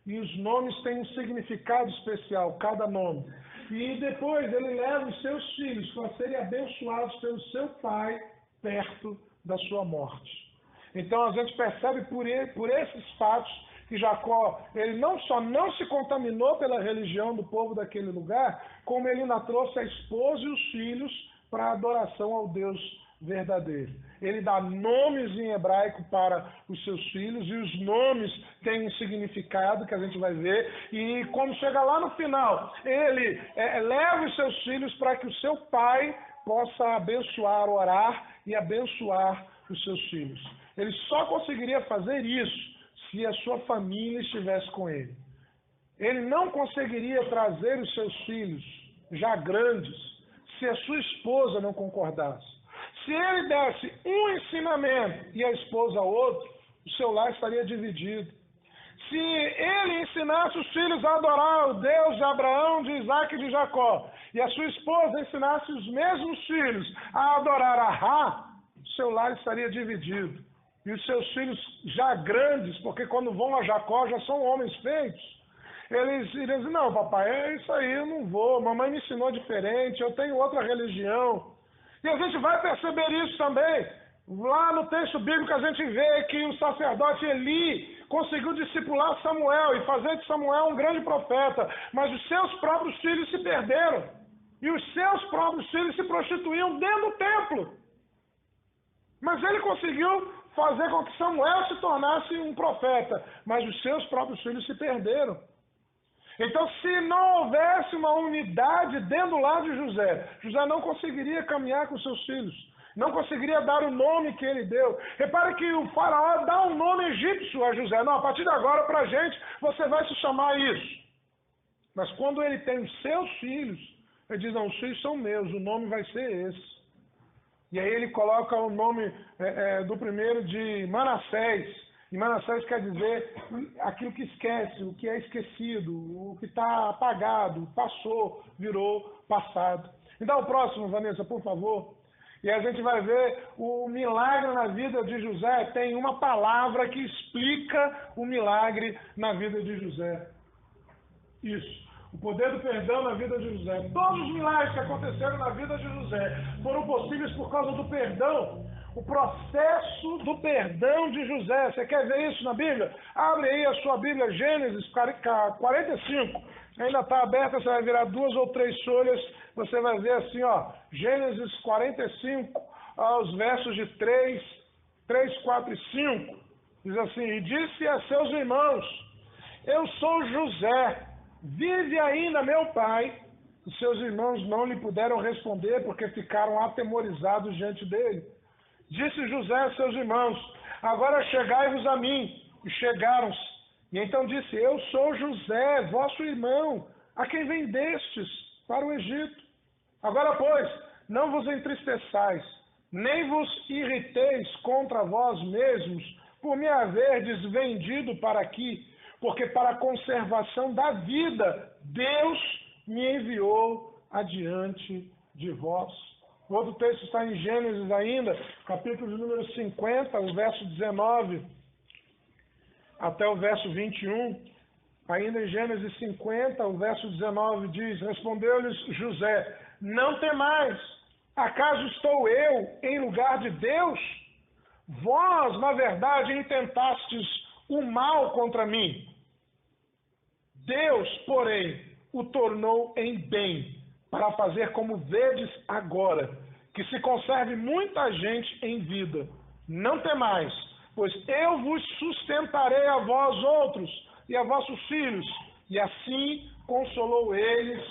E os nomes têm um significado especial, cada nome. E depois ele leva os seus filhos para serem abençoados pelo seu pai perto da sua morte. Então a gente percebe por esses fatos que Jacó, ele não só não se contaminou pela religião do povo daquele lugar, como ele ainda trouxe a esposa e os filhos para a adoração ao Deus verdadeiro. Ele dá nomes em hebraico para os seus filhos, e os nomes têm um significado que a gente vai ver, e quando chega lá no final, ele leva os seus filhos para que o seu pai possa abençoar, orar e abençoar os seus filhos. Ele só conseguiria fazer isso se a sua família estivesse com ele. Ele não conseguiria trazer os seus filhos, já grandes, se a sua esposa não concordasse. Se ele desse um ensinamento e a esposa outro, o seu lar estaria dividido. Se ele ensinasse os filhos a adorar o Deus de Abraão, de Isaac e de Jacó, e a sua esposa ensinasse os mesmos filhos a adorar a Rá, o seu lar estaria dividido. E os seus filhos já grandes, porque quando vão a Jacó já são homens feitos, eles iriam dizer, não, papai, é isso aí, eu não vou, mamãe me ensinou diferente, eu tenho outra religião. E a gente vai perceber isso também. Lá no texto bíblico a gente vê que o sacerdote Eli conseguiu discipular Samuel e fazer de Samuel um grande profeta, mas os seus próprios filhos se perderam. E os seus próprios filhos se prostituíam dentro do templo. Mas ele conseguiu fazer com que Samuel se tornasse um profeta, mas os seus próprios filhos se perderam. Então, se não houvesse uma unidade dentro do lar de José, José não conseguiria caminhar com seus filhos, não conseguiria dar o nome que ele deu. Repare que o faraó dá um nome egípcio a José. Não, a partir de agora, para a gente, você vai se chamar isso. Mas quando ele tem os seus filhos, ele diz, não, os filhos são meus, o nome vai ser esse. E aí ele coloca o nome do primeiro de Manassés. E Manassés quer dizer aquilo que esquece, o que é esquecido, o que está apagado, passou, virou passado. Me dá o próximo, Vanessa, por favor. E a gente vai ver o milagre na vida de José. Tem uma palavra que explica o milagre na vida de José. Isso. O poder do perdão na vida de José. Todos os milagres que aconteceram na vida de José foram possíveis por causa do perdão. O processo do perdão de José. Você quer ver isso na Bíblia? Abre aí a sua Bíblia, Gênesis 45. Ainda está aberta, você vai virar 2 ou 3 folhas. Você vai ver assim, ó, Gênesis 45, aos versos de 3, 4 e 5. Diz assim: e disse a seus irmãos: eu sou José, vive ainda meu pai? Os seus irmãos não lhe puderam responder, porque ficaram atemorizados diante dele. Disse José a seus irmãos: agora chegai-vos a mim. E chegaram-se. E então disse: eu sou José, vosso irmão, a quem vendestes para o Egito. Agora, pois, não vos entristeçais, nem vos irriteis contra vós mesmos, por me haverdes vendido para aqui, porque para a conservação da vida Deus me enviou adiante de vós. O outro texto está em Gênesis ainda, capítulo de número 50, o verso 19 até o verso 21. Ainda em Gênesis 50, o verso 19 diz: respondeu-lhes José: não temais, acaso estou eu em lugar de Deus? Vós, na verdade, intentastes o mal contra mim. Deus, porém, o tornou em bem, para fazer como vedes agora, que se conserve muita gente em vida. Não temais, pois eu vos sustentarei a vós outros e a vossos filhos. E assim consolou eles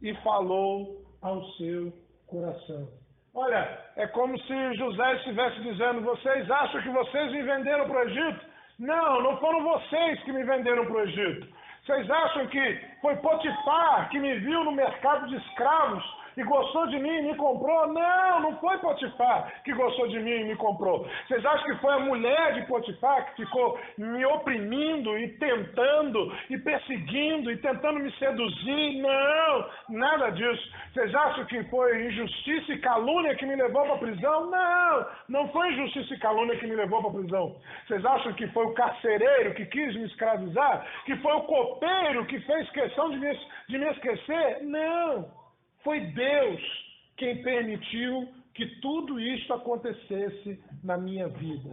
e falou ao seu coração. Olha, é como se José estivesse dizendo: vocês acham que vocês me venderam para o Egito? Não, não foram vocês que me venderam para o Egito. Vocês acham que foi Potifar que me viu no mercado de escravos e gostou de mim e me comprou? Não, não foi Potifar que gostou de mim e me comprou. Vocês acham que foi a mulher de Potifar que ficou me oprimindo e tentando e perseguindo e tentando me seduzir? Não, nada disso. Vocês acham que foi injustiça e calúnia que me levou para a prisão? Não, não foi injustiça e calúnia que me levou para a prisão. Vocês acham que foi o carcereiro que quis me escravizar? Que foi o copeiro que fez questão de me esquecer? Não. Foi Deus quem permitiu que tudo isto acontecesse na minha vida.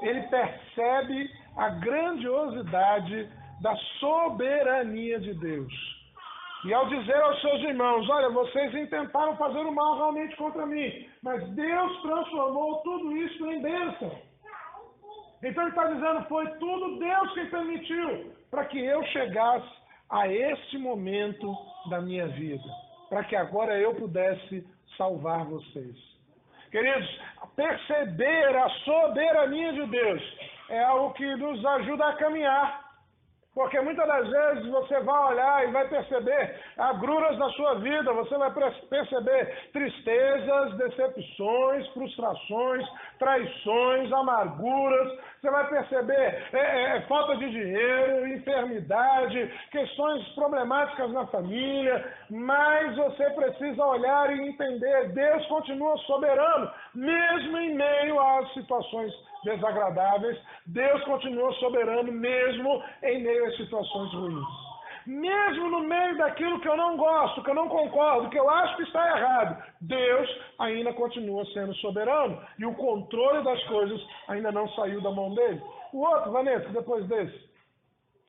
Ele percebe a grandiosidade da soberania de Deus. E ao dizer aos seus irmãos: olha, vocês intentaram fazer o mal realmente contra mim, mas Deus transformou tudo isso em bênção. Então ele está dizendo: foi tudo Deus quem permitiu para que eu chegasse a este momento da minha vida, para que agora eu pudesse salvar vocês. Queridos, perceber a soberania de Deus é algo que nos ajuda a caminhar. Porque muitas das vezes você vai olhar e vai perceber agruras na sua vida, você vai perceber tristezas, decepções, frustrações, traições, amarguras, você vai perceber falta de dinheiro, enfermidade, questões problemáticas na família, mas você precisa olhar e entender: Deus continua soberano, mesmo em meio às situações desagradáveis. Deus continua soberano mesmo em meio às situações ruins. Mesmo no meio daquilo que eu não gosto, que eu não concordo, que eu acho que está errado, Deus ainda continua sendo soberano e o controle das coisas ainda não saiu da mão dele. O outro, Vanessa, depois desse,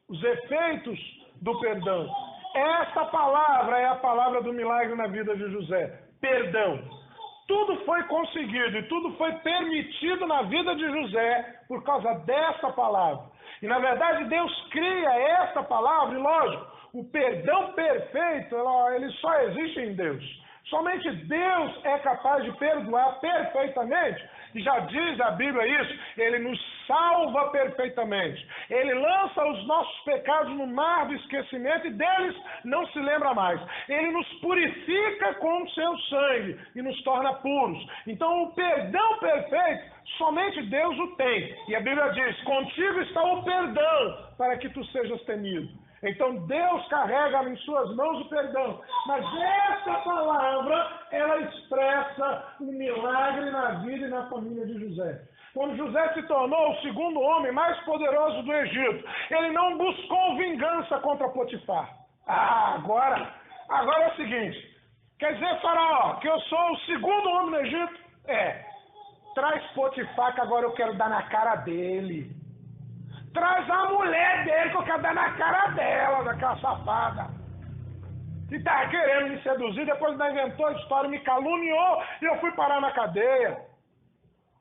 os efeitos do perdão. Esta palavra é a palavra do milagre na vida de José: perdão. Tudo foi conseguido e tudo foi permitido na vida de José por causa dessa palavra. E na verdade Deus cria essa palavra, e lógico, o perdão perfeito, ele só existe em Deus. Somente Deus é capaz de perdoar perfeitamente. E já diz a Bíblia isso, Ele nos salva perfeitamente. Ele lança os nossos pecados no mar do esquecimento e deles não se lembra mais. Ele nos purifica com o seu sangue e nos torna puros. Então o perdão perfeito, somente Deus o tem. E a Bíblia diz, contigo está o perdão para que tu sejas temido. Então Deus carrega em suas mãos o perdão. Mas essa palavra, ela expressa um milagre na vida e na família de José. Quando José se tornou o segundo homem mais poderoso do Egito, ele não buscou vingança contra Potifar. Agora é o seguinte, quer dizer, Faraó, que eu sou o segundo homem no Egito? Traz Potifar que agora eu quero dar na cara dele. Traz a mulher dele que eu quero dar na cara dela, daquela safada. E tá querendo me seduzir, depois ainda inventou a história, me caluniou e eu fui parar na cadeia.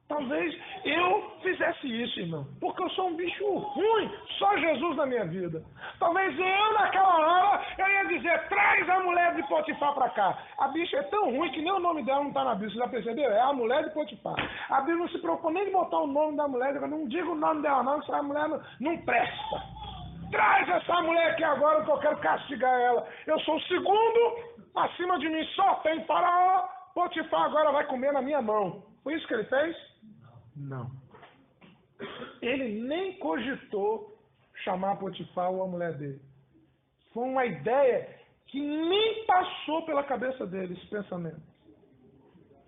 Talvez eu fizesse isso, irmão, porque eu sou um bicho ruim, só Jesus na minha vida. Talvez eu, naquela hora, eu ia dizer, traz a mulher de Potifar pra cá. A bicha é tão ruim que nem o nome dela não tá na Bíblia, você já percebeu? É a mulher de Potifar. A Bíblia não se preocupa nem de botar o nome da mulher, eu não digo o nome dela não, essa mulher não presta. Traz essa mulher aqui agora que eu quero castigar ela. Eu sou o segundo, acima de mim só tem Faraó, Potifar agora vai comer na minha mão. Foi isso que ele fez? Não. Ele nem cogitou chamar Potifar ou a mulher dele. Foi uma ideia que nem passou pela cabeça dele, esse pensamento.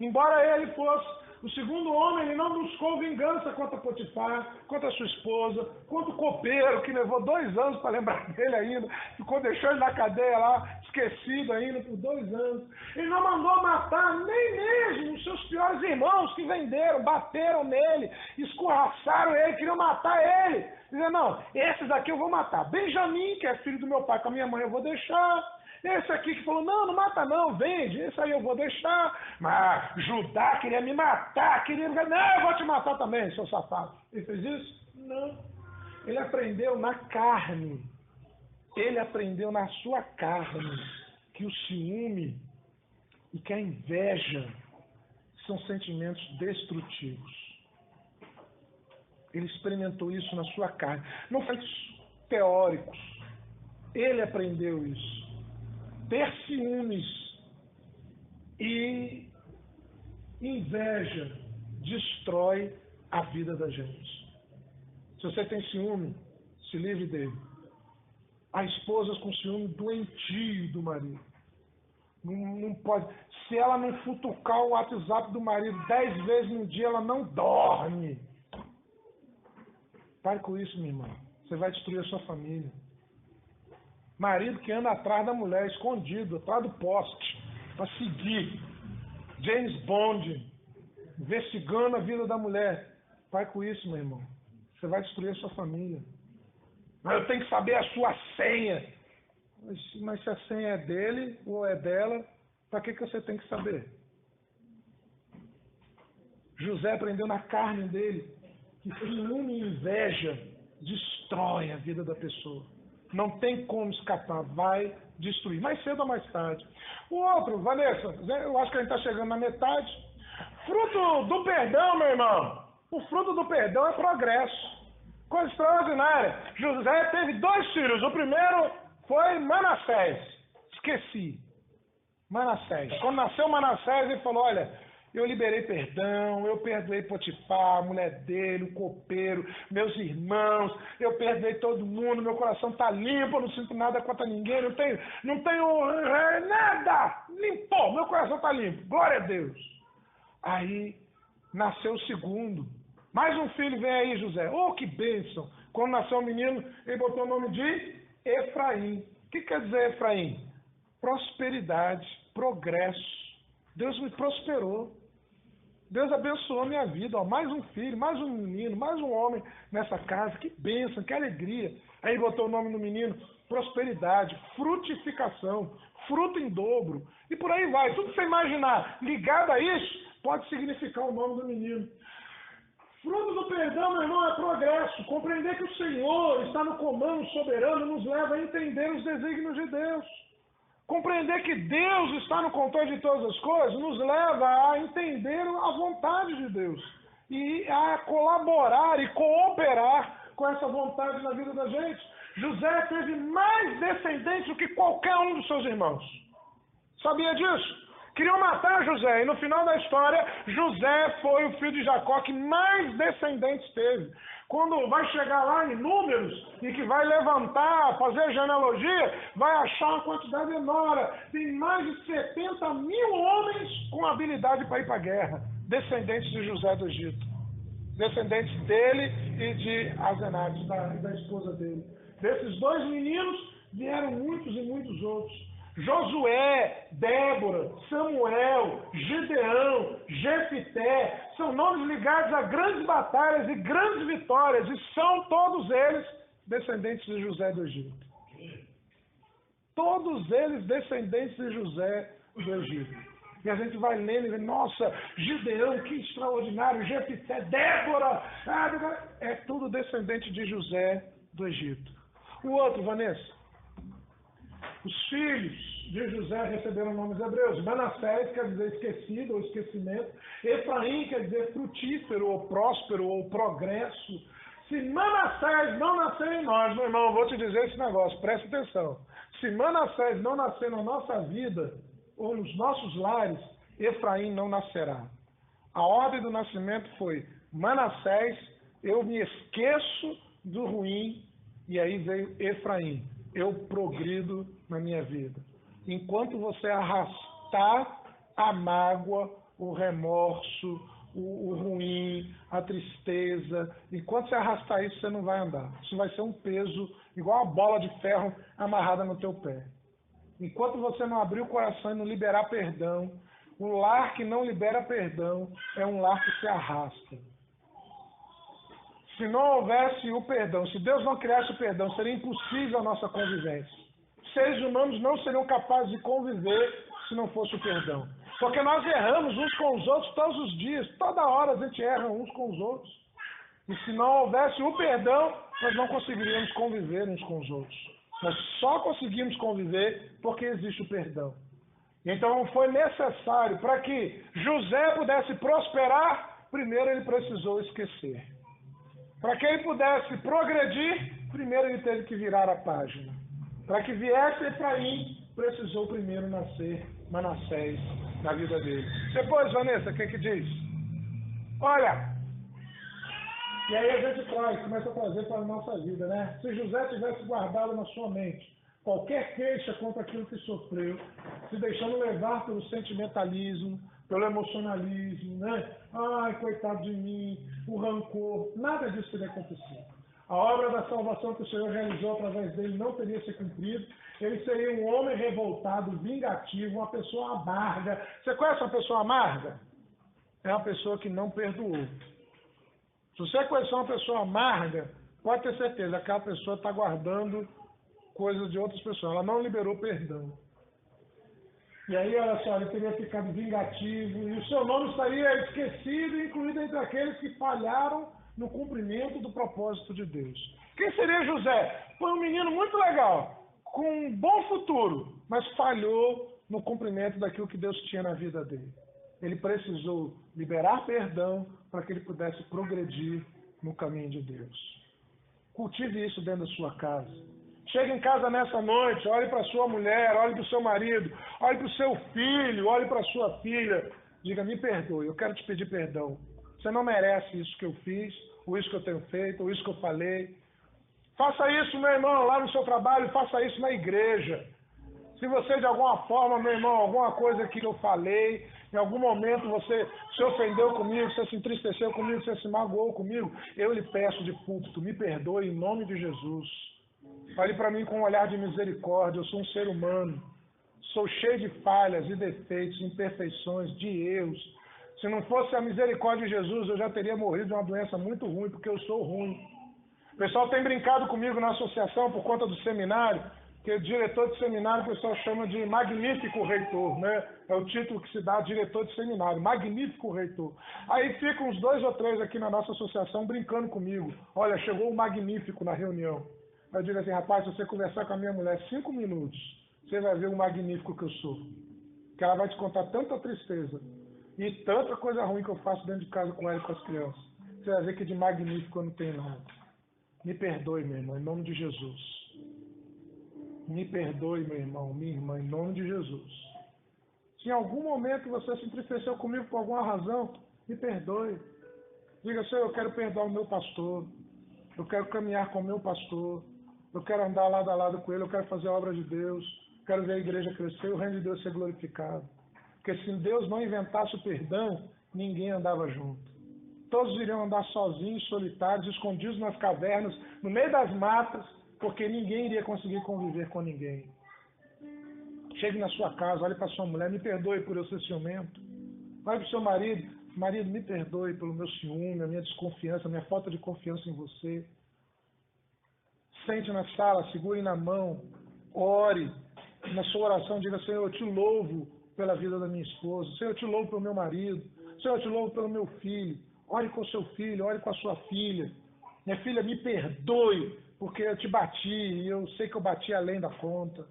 Embora ele fosse o segundo homem, ele não buscou vingança contra Potifar, contra sua esposa, contra o copeiro, que levou 2 anos para lembrar dele ainda, deixou ele na cadeia lá, esquecido ainda por 2 anos. Ele não mandou matar nem mesmo os seus piores irmãos que venderam, bateram nele, escorraçaram ele, queriam matar ele. Dizendo, não, esses aqui eu vou matar. Benjamim, que é filho do meu pai com a minha mãe, eu vou deixar. Esse aqui que falou, não mata não, vende, esse aí eu vou deixar. Mas Judá queria me matar, não, eu vou te matar também, seu safado. Ele fez isso? Não. Ele aprendeu na carne. Ele aprendeu na sua carne que o ciúme e que a inveja são sentimentos destrutivos. Ele experimentou isso na sua carne. Não foi teóricos. Ele aprendeu isso. Ter ciúmes e inveja destrói a vida da gente. Se você tem ciúme, se livre dele. Há esposas com ciúme doentio do marido. Não pode. Se ela não futucar o WhatsApp do marido 10 vezes no dia, ela não dorme. Pare com isso, minha irmã. Você vai destruir a sua família. Marido que anda atrás da mulher, escondido, atrás do poste, para seguir. James Bond, investigando a vida da mulher. Pare com isso, meu irmão. Você vai destruir a sua família. Mas eu tenho que saber a sua senha. Mas se a senha é dele ou é dela, para que você tem que saber? José aprendeu na carne dele que ciúme e inveja destrói a vida da pessoa. Não tem como escapar, vai destruir, mais cedo ou mais tarde. O outro, Vanessa, eu acho que a gente está chegando na metade. Fruto do perdão, meu irmão. O fruto do perdão é progresso. Coisa extraordinária. José teve 2 filhos. O primeiro foi Manassés. Esqueci. Manassés. Quando nasceu Manassés, ele falou, olha, eu liberei perdão, eu perdoei Potifar, a mulher dele, o copeiro, meus irmãos, eu perdoei todo mundo, meu coração está limpo, eu não sinto nada contra ninguém, não tenho nada, limpou, meu coração está limpo, glória a Deus. Aí nasceu o segundo, mais um filho vem aí, José, oh que bênção, quando nasceu o menino, ele botou o nome de Efraim. O que quer dizer Efraim? Prosperidade, progresso. Deus me prosperou. Deus abençoou a minha vida. Ó, mais um filho, mais um menino, mais um homem nessa casa. Que bênção, que alegria. Aí botou o nome do menino, prosperidade, frutificação, fruto em dobro. E por aí vai. Tudo que você imaginar ligado a isso, pode significar o nome do menino. Fruto do perdão, meu irmão, é progresso. Compreender que o Senhor está no comando soberano nos leva a entender os desígnios de Deus. Compreender que Deus está no controle de todas as coisas nos leva a entender a vontade de Deus e a colaborar e cooperar com essa vontade na vida da gente. José teve mais descendentes do que qualquer um dos seus irmãos. Sabia disso? Queriam matar José, e no final da história, José foi o filho de Jacó que mais descendentes teve. Quando vai chegar lá em Números, e que vai levantar, fazer a genealogia, vai achar uma quantidade enorme. Tem mais de 70 mil homens com habilidade para ir para a guerra, descendentes de José do Egito. Descendentes dele e de Azenates, da esposa dele. Desses dois meninos, vieram muitos e muitos outros. Josué, Débora, Samuel, Gideão, Jefité, são nomes ligados a grandes batalhas e grandes vitórias, e são todos eles descendentes de José do Egito. Todos eles descendentes de José do Egito. E a gente vai lendo e vê, nossa, Gideão, que extraordinário, Jefité, Débora, é tudo descendente de José do Egito. O outro, Vanessa? Os filhos de José receberam nomes hebreus. Manassés quer dizer esquecido ou esquecimento. Efraim quer dizer frutífero ou próspero ou progresso. Se Manassés não nascer em nós, meu irmão, eu vou te dizer esse negócio, presta atenção. Se Manassés não nascer na nossa vida ou nos nossos lares, Efraim não nascerá. A ordem do nascimento foi Manassés, eu me esqueço do ruim, e aí veio Efraim. Eu progrido na minha vida. Enquanto você arrastar a mágoa, o remorso, o ruim, a tristeza, enquanto você arrastar isso, você não vai andar. Isso vai ser um peso, igual a bola de ferro amarrada no teu pé. Enquanto você não abrir o coração e não liberar perdão, o lar que não libera perdão é um lar que se arrasta. Se não houvesse o perdão, se Deus não criasse o perdão, seria impossível a nossa convivência. Seres humanos não seriam capazes de conviver se não fosse o perdão. Porque nós erramos uns com os outros todos os dias, toda hora a gente erra uns com os outros. E se não houvesse o perdão, nós não conseguiríamos conviver uns com os outros. Nós só conseguimos conviver porque existe o perdão. Então foi necessário, para que José pudesse prosperar, primeiro ele precisou esquecer. Para que ele pudesse progredir, primeiro ele teve que virar a página. Para que viesse Efraim, precisou primeiro nascer Manassés na vida dele. Depois, Vanessa, o que diz? Olha, e aí a gente começa a trazer para a nossa vida, né? Se José tivesse guardado na sua mente qualquer queixa contra aquilo que sofreu, se deixando levar pelo sentimentalismo, pelo emocionalismo, né? Ai, coitado de mim, o rancor, nada disso teria acontecido. A obra da salvação que o Senhor realizou através dele não teria se cumprido. Ele seria um homem revoltado, vingativo, uma pessoa amarga. Você conhece uma pessoa amarga? É uma pessoa que não perdoou. Se você conhecer uma pessoa amarga, pode ter certeza que aquela pessoa está guardando coisas de outras pessoas. Ela não liberou perdão. E aí, olha só, ele teria ficado vingativo, e o seu nome estaria esquecido, incluído entre aqueles que falharam no cumprimento do propósito de Deus. Quem seria José? Foi um menino muito legal, com um bom futuro, mas falhou no cumprimento daquilo que Deus tinha na vida dele. Ele precisou liberar perdão para que ele pudesse progredir no caminho de Deus. Cultive isso dentro da sua casa. Chegue em casa nessa noite, olhe para sua mulher, olhe para o seu marido, olhe para o seu filho, olhe para a sua filha. Diga, me perdoe, eu quero te pedir perdão. Você não merece isso que eu fiz, ou isso que eu tenho feito, ou isso que eu falei. Faça isso, meu irmão, lá no seu trabalho, faça isso na igreja. Se você, de alguma forma, meu irmão, alguma coisa que eu falei, em algum momento você se ofendeu comigo, você se entristeceu comigo, você se magoou comigo, eu lhe peço de púlpito, me perdoe em nome de Jesus. Fale para mim com um olhar de misericórdia, eu sou um ser humano, sou cheio de falhas e defeitos, imperfeições, de erros. Se não fosse a misericórdia de Jesus, eu já teria morrido de uma doença muito ruim, porque eu sou ruim. O pessoal tem brincado comigo na associação por conta do seminário, que o diretor de seminário o pessoal chama de magnífico reitor, né? É o título que se dá a diretor de seminário, magnífico reitor. Aí ficam uns 2 ou 3 aqui na nossa associação brincando comigo. Olha, chegou o magnífico na reunião. Eu digo assim, rapaz, se você conversar com a minha mulher 5 minutos, você vai ver o magnífico que eu sou. Que ela vai te contar tanta tristeza e tanta coisa ruim que eu faço dentro de casa com ela e com as crianças. Você vai ver que de magnífico eu não tenho nada. Me perdoe, meu irmão, em nome de Jesus. Me perdoe, meu irmão, minha irmã, em nome de Jesus. Se em algum momento você se entristeceu comigo por alguma razão, me perdoe. Diga, Senhor, eu quero perdoar o meu pastor. Eu quero caminhar com o meu pastor. Eu quero andar lado a lado com ele. Eu quero fazer a obra de Deus. Eu quero ver a igreja crescer e o reino de Deus ser glorificado. Porque se Deus não inventasse o perdão, ninguém andava junto. Todos iriam andar sozinhos, solitários, escondidos nas cavernas, no meio das matas, porque ninguém iria conseguir conviver com ninguém. Chegue na sua casa, olhe para sua mulher, me perdoe por eu ser ciumento. Olhe para o seu marido, me perdoe pelo meu ciúme, a minha desconfiança, a minha falta de confiança em você. Sente na sala, segure na mão, ore. Na sua oração, diga, Senhor, eu te louvo pela vida da minha esposa. Senhor, eu te louvo pelo meu marido. Senhor, eu te louvo pelo meu filho. Ore com o seu filho, ore com a sua filha. Minha filha, me perdoe porque eu te bati e eu sei que eu bati além da conta.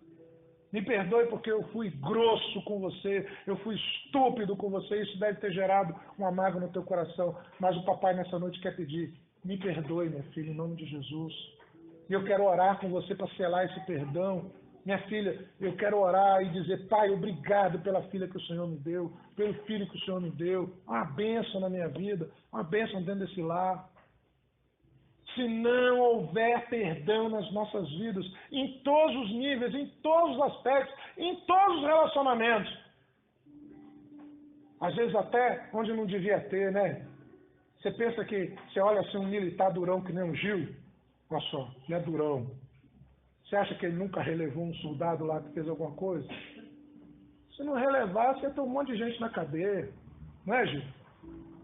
Me perdoe porque eu fui grosso com você, eu fui estúpido com você, isso deve ter gerado um amargo no teu coração. Mas o papai nessa noite quer pedir, me perdoe, minha filha, em nome de Jesus. E eu quero orar com você para selar esse perdão. Minha filha, eu quero orar e dizer, Pai, obrigado pela filha que o Senhor me deu, pelo filho que o Senhor me deu. Uma bênção na minha vida, uma bênção dentro desse lar. Se não houver perdão nas nossas vidas, em todos os níveis, em todos os aspectos, em todos os relacionamentos, às vezes até onde não devia ter, né? Você pensa que, você olha assim um militar durão que nem um Gil, olha só, ele é durão. Você acha que ele nunca relevou um soldado lá que fez alguma coisa? Se não relevar, você tem um monte de gente na cadeia. Não é, Gil?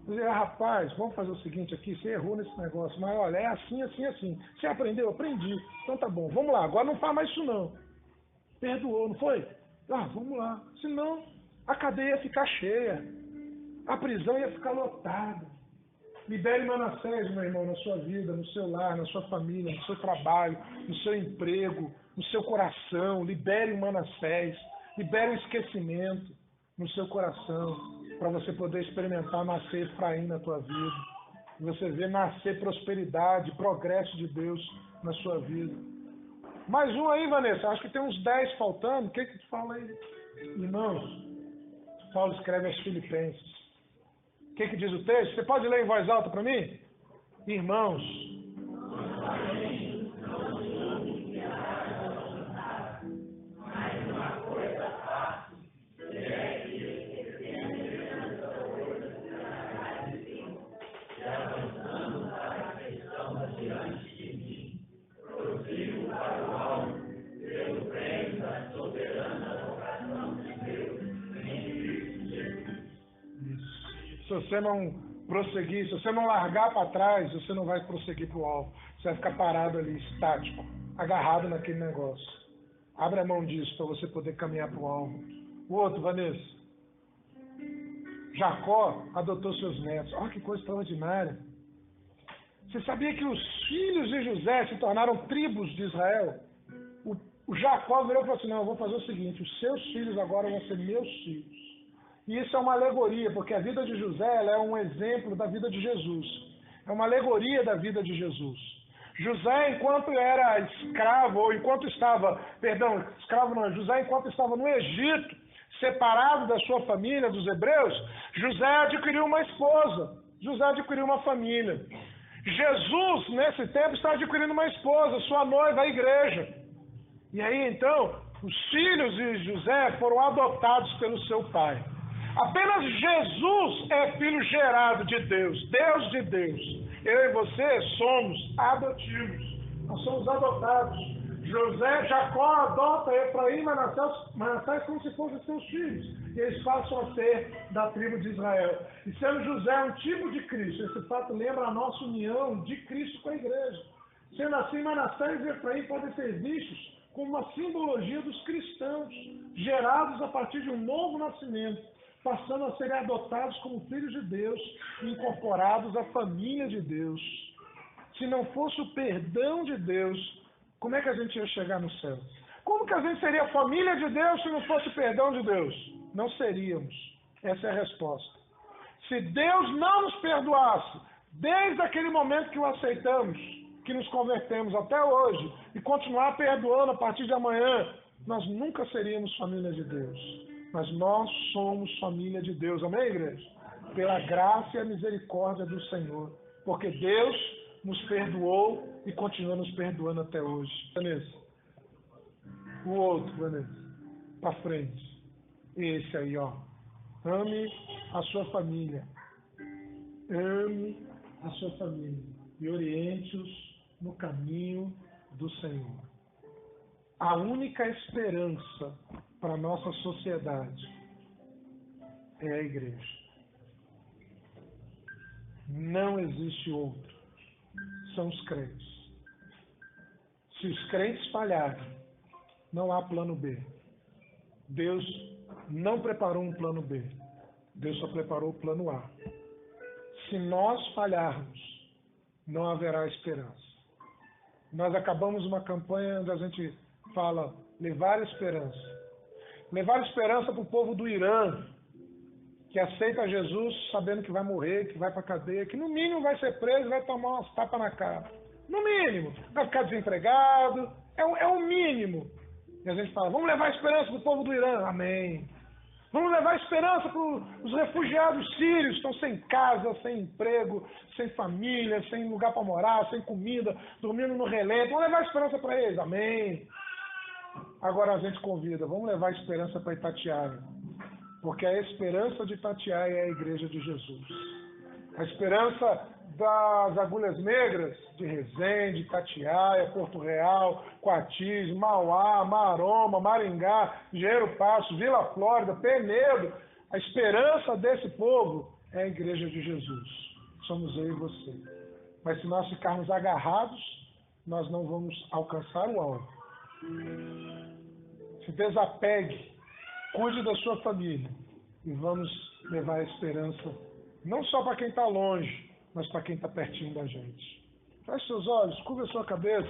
Dizer, rapaz, vamos fazer o seguinte aqui, você errou nesse negócio, mas olha, é assim, assim, assim. Você aprendeu? Aprendi. Então tá bom, vamos lá, agora não faz mais isso não. Perdoou, não foi? Ah, vamos lá. Senão, a cadeia ia ficar cheia. A prisão ia ficar lotada. Libere Manassés, meu irmão, na sua vida, no seu lar, na sua família, no seu trabalho, no seu emprego, no seu coração. Libere o Manassés. Libere o esquecimento no seu coração, para você poder experimentar nascer Efraim na tua vida. E você ver nascer prosperidade, progresso de Deus na sua vida. Mais um aí, Vanessa. Acho que tem uns 10 faltando. O que tu fala aí? Irmãos, Paulo escreve aos Filipenses. O que diz o texto? Você pode ler em voz alta para mim? Irmãos. Se você não prosseguir, se você não largar para trás, você não vai prosseguir para o alvo. Você vai ficar parado ali, estático, agarrado naquele negócio. Abra a mão disso para você poder caminhar para o alvo. O outro, Vanessa. Jacó adotou seus netos. Olha que coisa extraordinária. Você sabia que os filhos de José se tornaram tribos de Israel? O Jacó virou e falou assim, não, eu vou fazer o seguinte, os seus filhos agora vão ser meus filhos. E isso é uma alegoria, porque a vida de José ela é um exemplo da vida de Jesus. É uma alegoria da vida de Jesus. José, enquanto era escravo, ou enquanto estava, escravo não, José, enquanto estava no Egito, separado da sua família, dos hebreus, José adquiriu uma esposa, José adquiriu uma família. Jesus, nesse tempo, está adquirindo uma esposa, sua noiva, a igreja. E aí, então, os filhos de José foram adotados pelo seu pai. Apenas Jesus é filho gerado de Deus, Deus de Deus. Eu e você somos adotivos, nós somos adotados. Jacó adota Efraim e Manassés como se fossem seus filhos, e eles passam a ser da tribo de Israel. E sendo José um tipo de Cristo, esse fato lembra a nossa união de Cristo com a igreja. Sendo assim, Manassés e Efraim podem ser vistos como uma simbologia dos cristãos, gerados a partir de um novo nascimento, passando a serem adotados como filhos de Deus e incorporados à família de Deus. Se não fosse o perdão de Deus, como é que a gente ia chegar no céu? Como que a gente seria família de Deus se não fosse perdão de Deus? Não seríamos. Essa é a resposta. Se Deus não nos perdoasse, desde aquele momento que o aceitamos, que nos convertemos até hoje, e continuar perdoando a partir de amanhã, nós nunca seríamos família de Deus. Mas nós somos família de Deus. Amém, igreja? Pela graça e a misericórdia do Senhor. Porque Deus nos perdoou e continua nos perdoando até hoje. Vanessa. O outro, Vanessa. Para frente. Esse aí, ó. Ame a sua família. Ame a sua família. E oriente-os no caminho do Senhor. A única esperança para a nossa sociedade é a igreja. Não existe outro. São os crentes. Se os crentes falharem, não há plano B. Deus não preparou um plano B. Deus só preparou o plano A. Se nós falharmos, não haverá esperança. Nós acabamos uma campanha onde a gente fala levar esperança. Levar esperança para o povo do Irã, que aceita Jesus sabendo que vai morrer, que vai para a cadeia, que no mínimo vai ser preso e vai tomar umas tapas na cara. No mínimo. Vai ficar desempregado. É o mínimo. E a gente fala, vamos levar esperança para o povo do Irã. Amém. Vamos levar esperança para os refugiados sírios que estão sem casa, sem emprego, sem família, sem lugar para morar, sem comida, dormindo no relento. Vamos levar esperança para eles. Amém. Agora a gente convida, vamos levar esperança para Itatiaia. Porque a esperança de Itatiaia é a igreja de Jesus. A esperança das Agulhas Negras, de Resende, Itatiaia, Porto Real, Coatis, Mauá, Maroma, Maringá, Engenheiro Passo, Vila Flórida, Penedo. A esperança desse povo é a igreja de Jesus. Somos eu e você. Mas se nós ficarmos agarrados, nós não vamos alcançar o alvo. Se desapegue, cuide da sua família e vamos levar a esperança não só para quem está longe, mas para quem está pertinho da gente. Feche seus olhos, cubra a sua cabeça.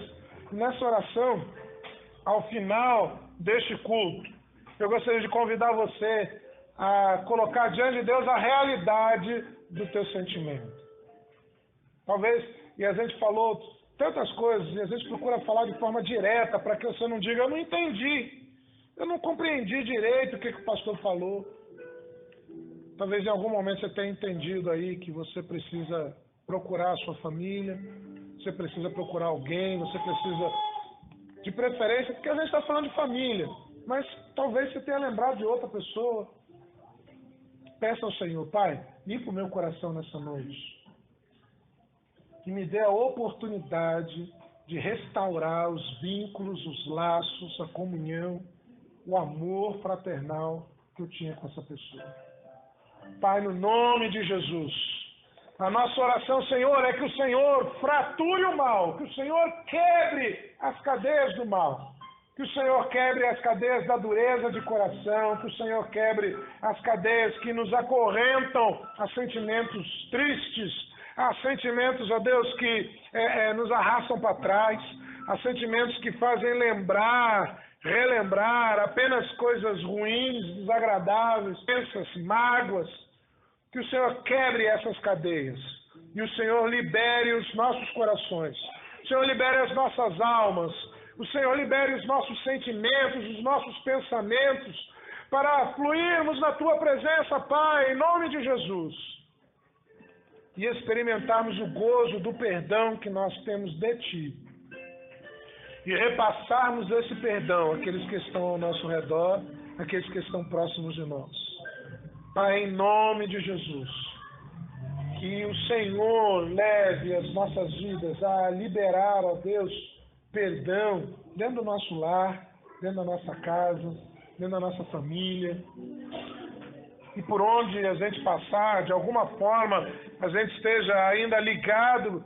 E nessa oração, ao final deste culto, eu gostaria de convidar você a colocar diante de Deus a realidade do teu sentimento. Talvez, e a gente falou tantas coisas, e a gente procura falar de forma direta, para que você não diga, eu não entendi. Eu não compreendi direito o que o pastor falou. Talvez em algum momento você tenha entendido aí que você precisa procurar a sua família, você precisa procurar alguém, você precisa, de preferência, porque a gente está falando de família, mas talvez você tenha lembrado de outra pessoa. Peça ao Senhor, Pai, limpa o meu coração nessa noite. Que me dê a oportunidade de restaurar os vínculos, os laços, a comunhão, o amor fraternal que eu tinha com essa pessoa. Pai, no nome de Jesus, a nossa oração, Senhor, é que o Senhor frature o mal, que o Senhor quebre as cadeias do mal, que o Senhor quebre as cadeias da dureza de coração, que o Senhor quebre as cadeias que nos acorrentam a sentimentos tristes, a sentimentos, ó Deus, que nos arrastam para trás, a sentimentos que fazem relembrar apenas coisas ruins, desagradáveis, pensas, mágoas, que o Senhor quebre essas cadeias e o Senhor libere os nossos corações, o Senhor libere as nossas almas, o Senhor libere os nossos sentimentos, os nossos pensamentos, para fluirmos na Tua presença, Pai, em nome de Jesus, e experimentarmos o gozo do perdão que nós temos de Ti. E repassarmos esse perdão àqueles que estão ao nosso redor, àqueles que estão próximos de nós. Pai, em nome de Jesus, que o Senhor leve as nossas vidas a liberar, ó Deus, perdão dentro do nosso lar, dentro da nossa casa, dentro da nossa família. E por onde a gente passar, de alguma forma, a gente esteja ainda ligado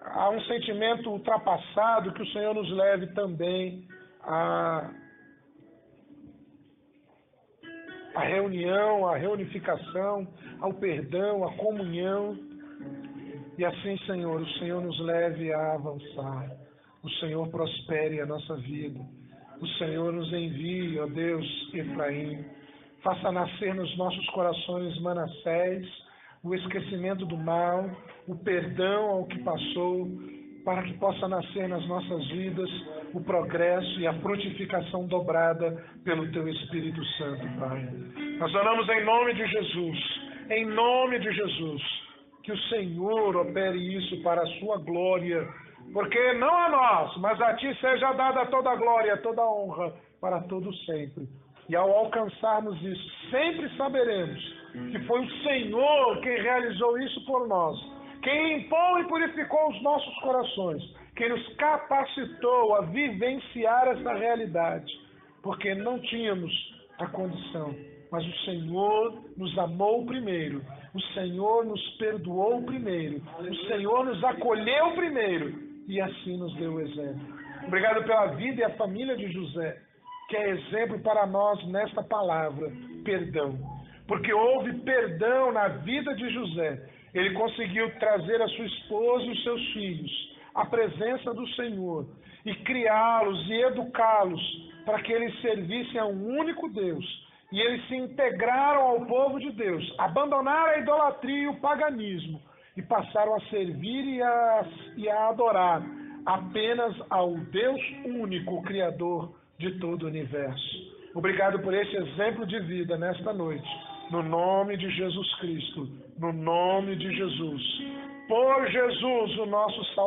a um sentimento ultrapassado, que o Senhor nos leve também à reunião, à reunificação, ao perdão, à comunhão. E assim, Senhor, o Senhor nos leve a avançar. O Senhor prospere a nossa vida. o Senhor nos envie, ó Deus, Efraim. Faça nascer nos nossos corações Manassés, o esquecimento do mal, o perdão ao que passou, para que possa nascer nas nossas vidas o progresso e a frutificação dobrada pelo Teu Espírito Santo, Pai. Nós oramos em nome de Jesus, que o Senhor opere isso para a Sua glória, porque não a nós, mas a Ti seja dada toda a glória, toda a honra, para todo sempre. E ao alcançarmos isso, sempre saberemos que foi o Senhor quem realizou isso por nós, quem limpou e purificou os nossos corações, quem nos capacitou a vivenciar essa realidade, porque não tínhamos a condição, mas o Senhor nos amou primeiro, o Senhor nos perdoou primeiro, o Senhor nos acolheu primeiro e assim nos deu o exemplo. Obrigado pela vida e a família de José, que é exemplo para nós nesta palavra, perdão. Porque houve perdão na vida de José. Ele conseguiu trazer a sua esposa e os seus filhos à presença do Senhor e criá-los e educá-los para que eles servissem a um único Deus. E eles se integraram ao povo de Deus, abandonaram a idolatria e o paganismo e passaram a servir e a adorar apenas ao Deus único, Criador de todo o universo. Obrigado por esse exemplo de vida nesta noite. No nome de Jesus Cristo, no nome de Jesus. Por Jesus, o nosso Salvador.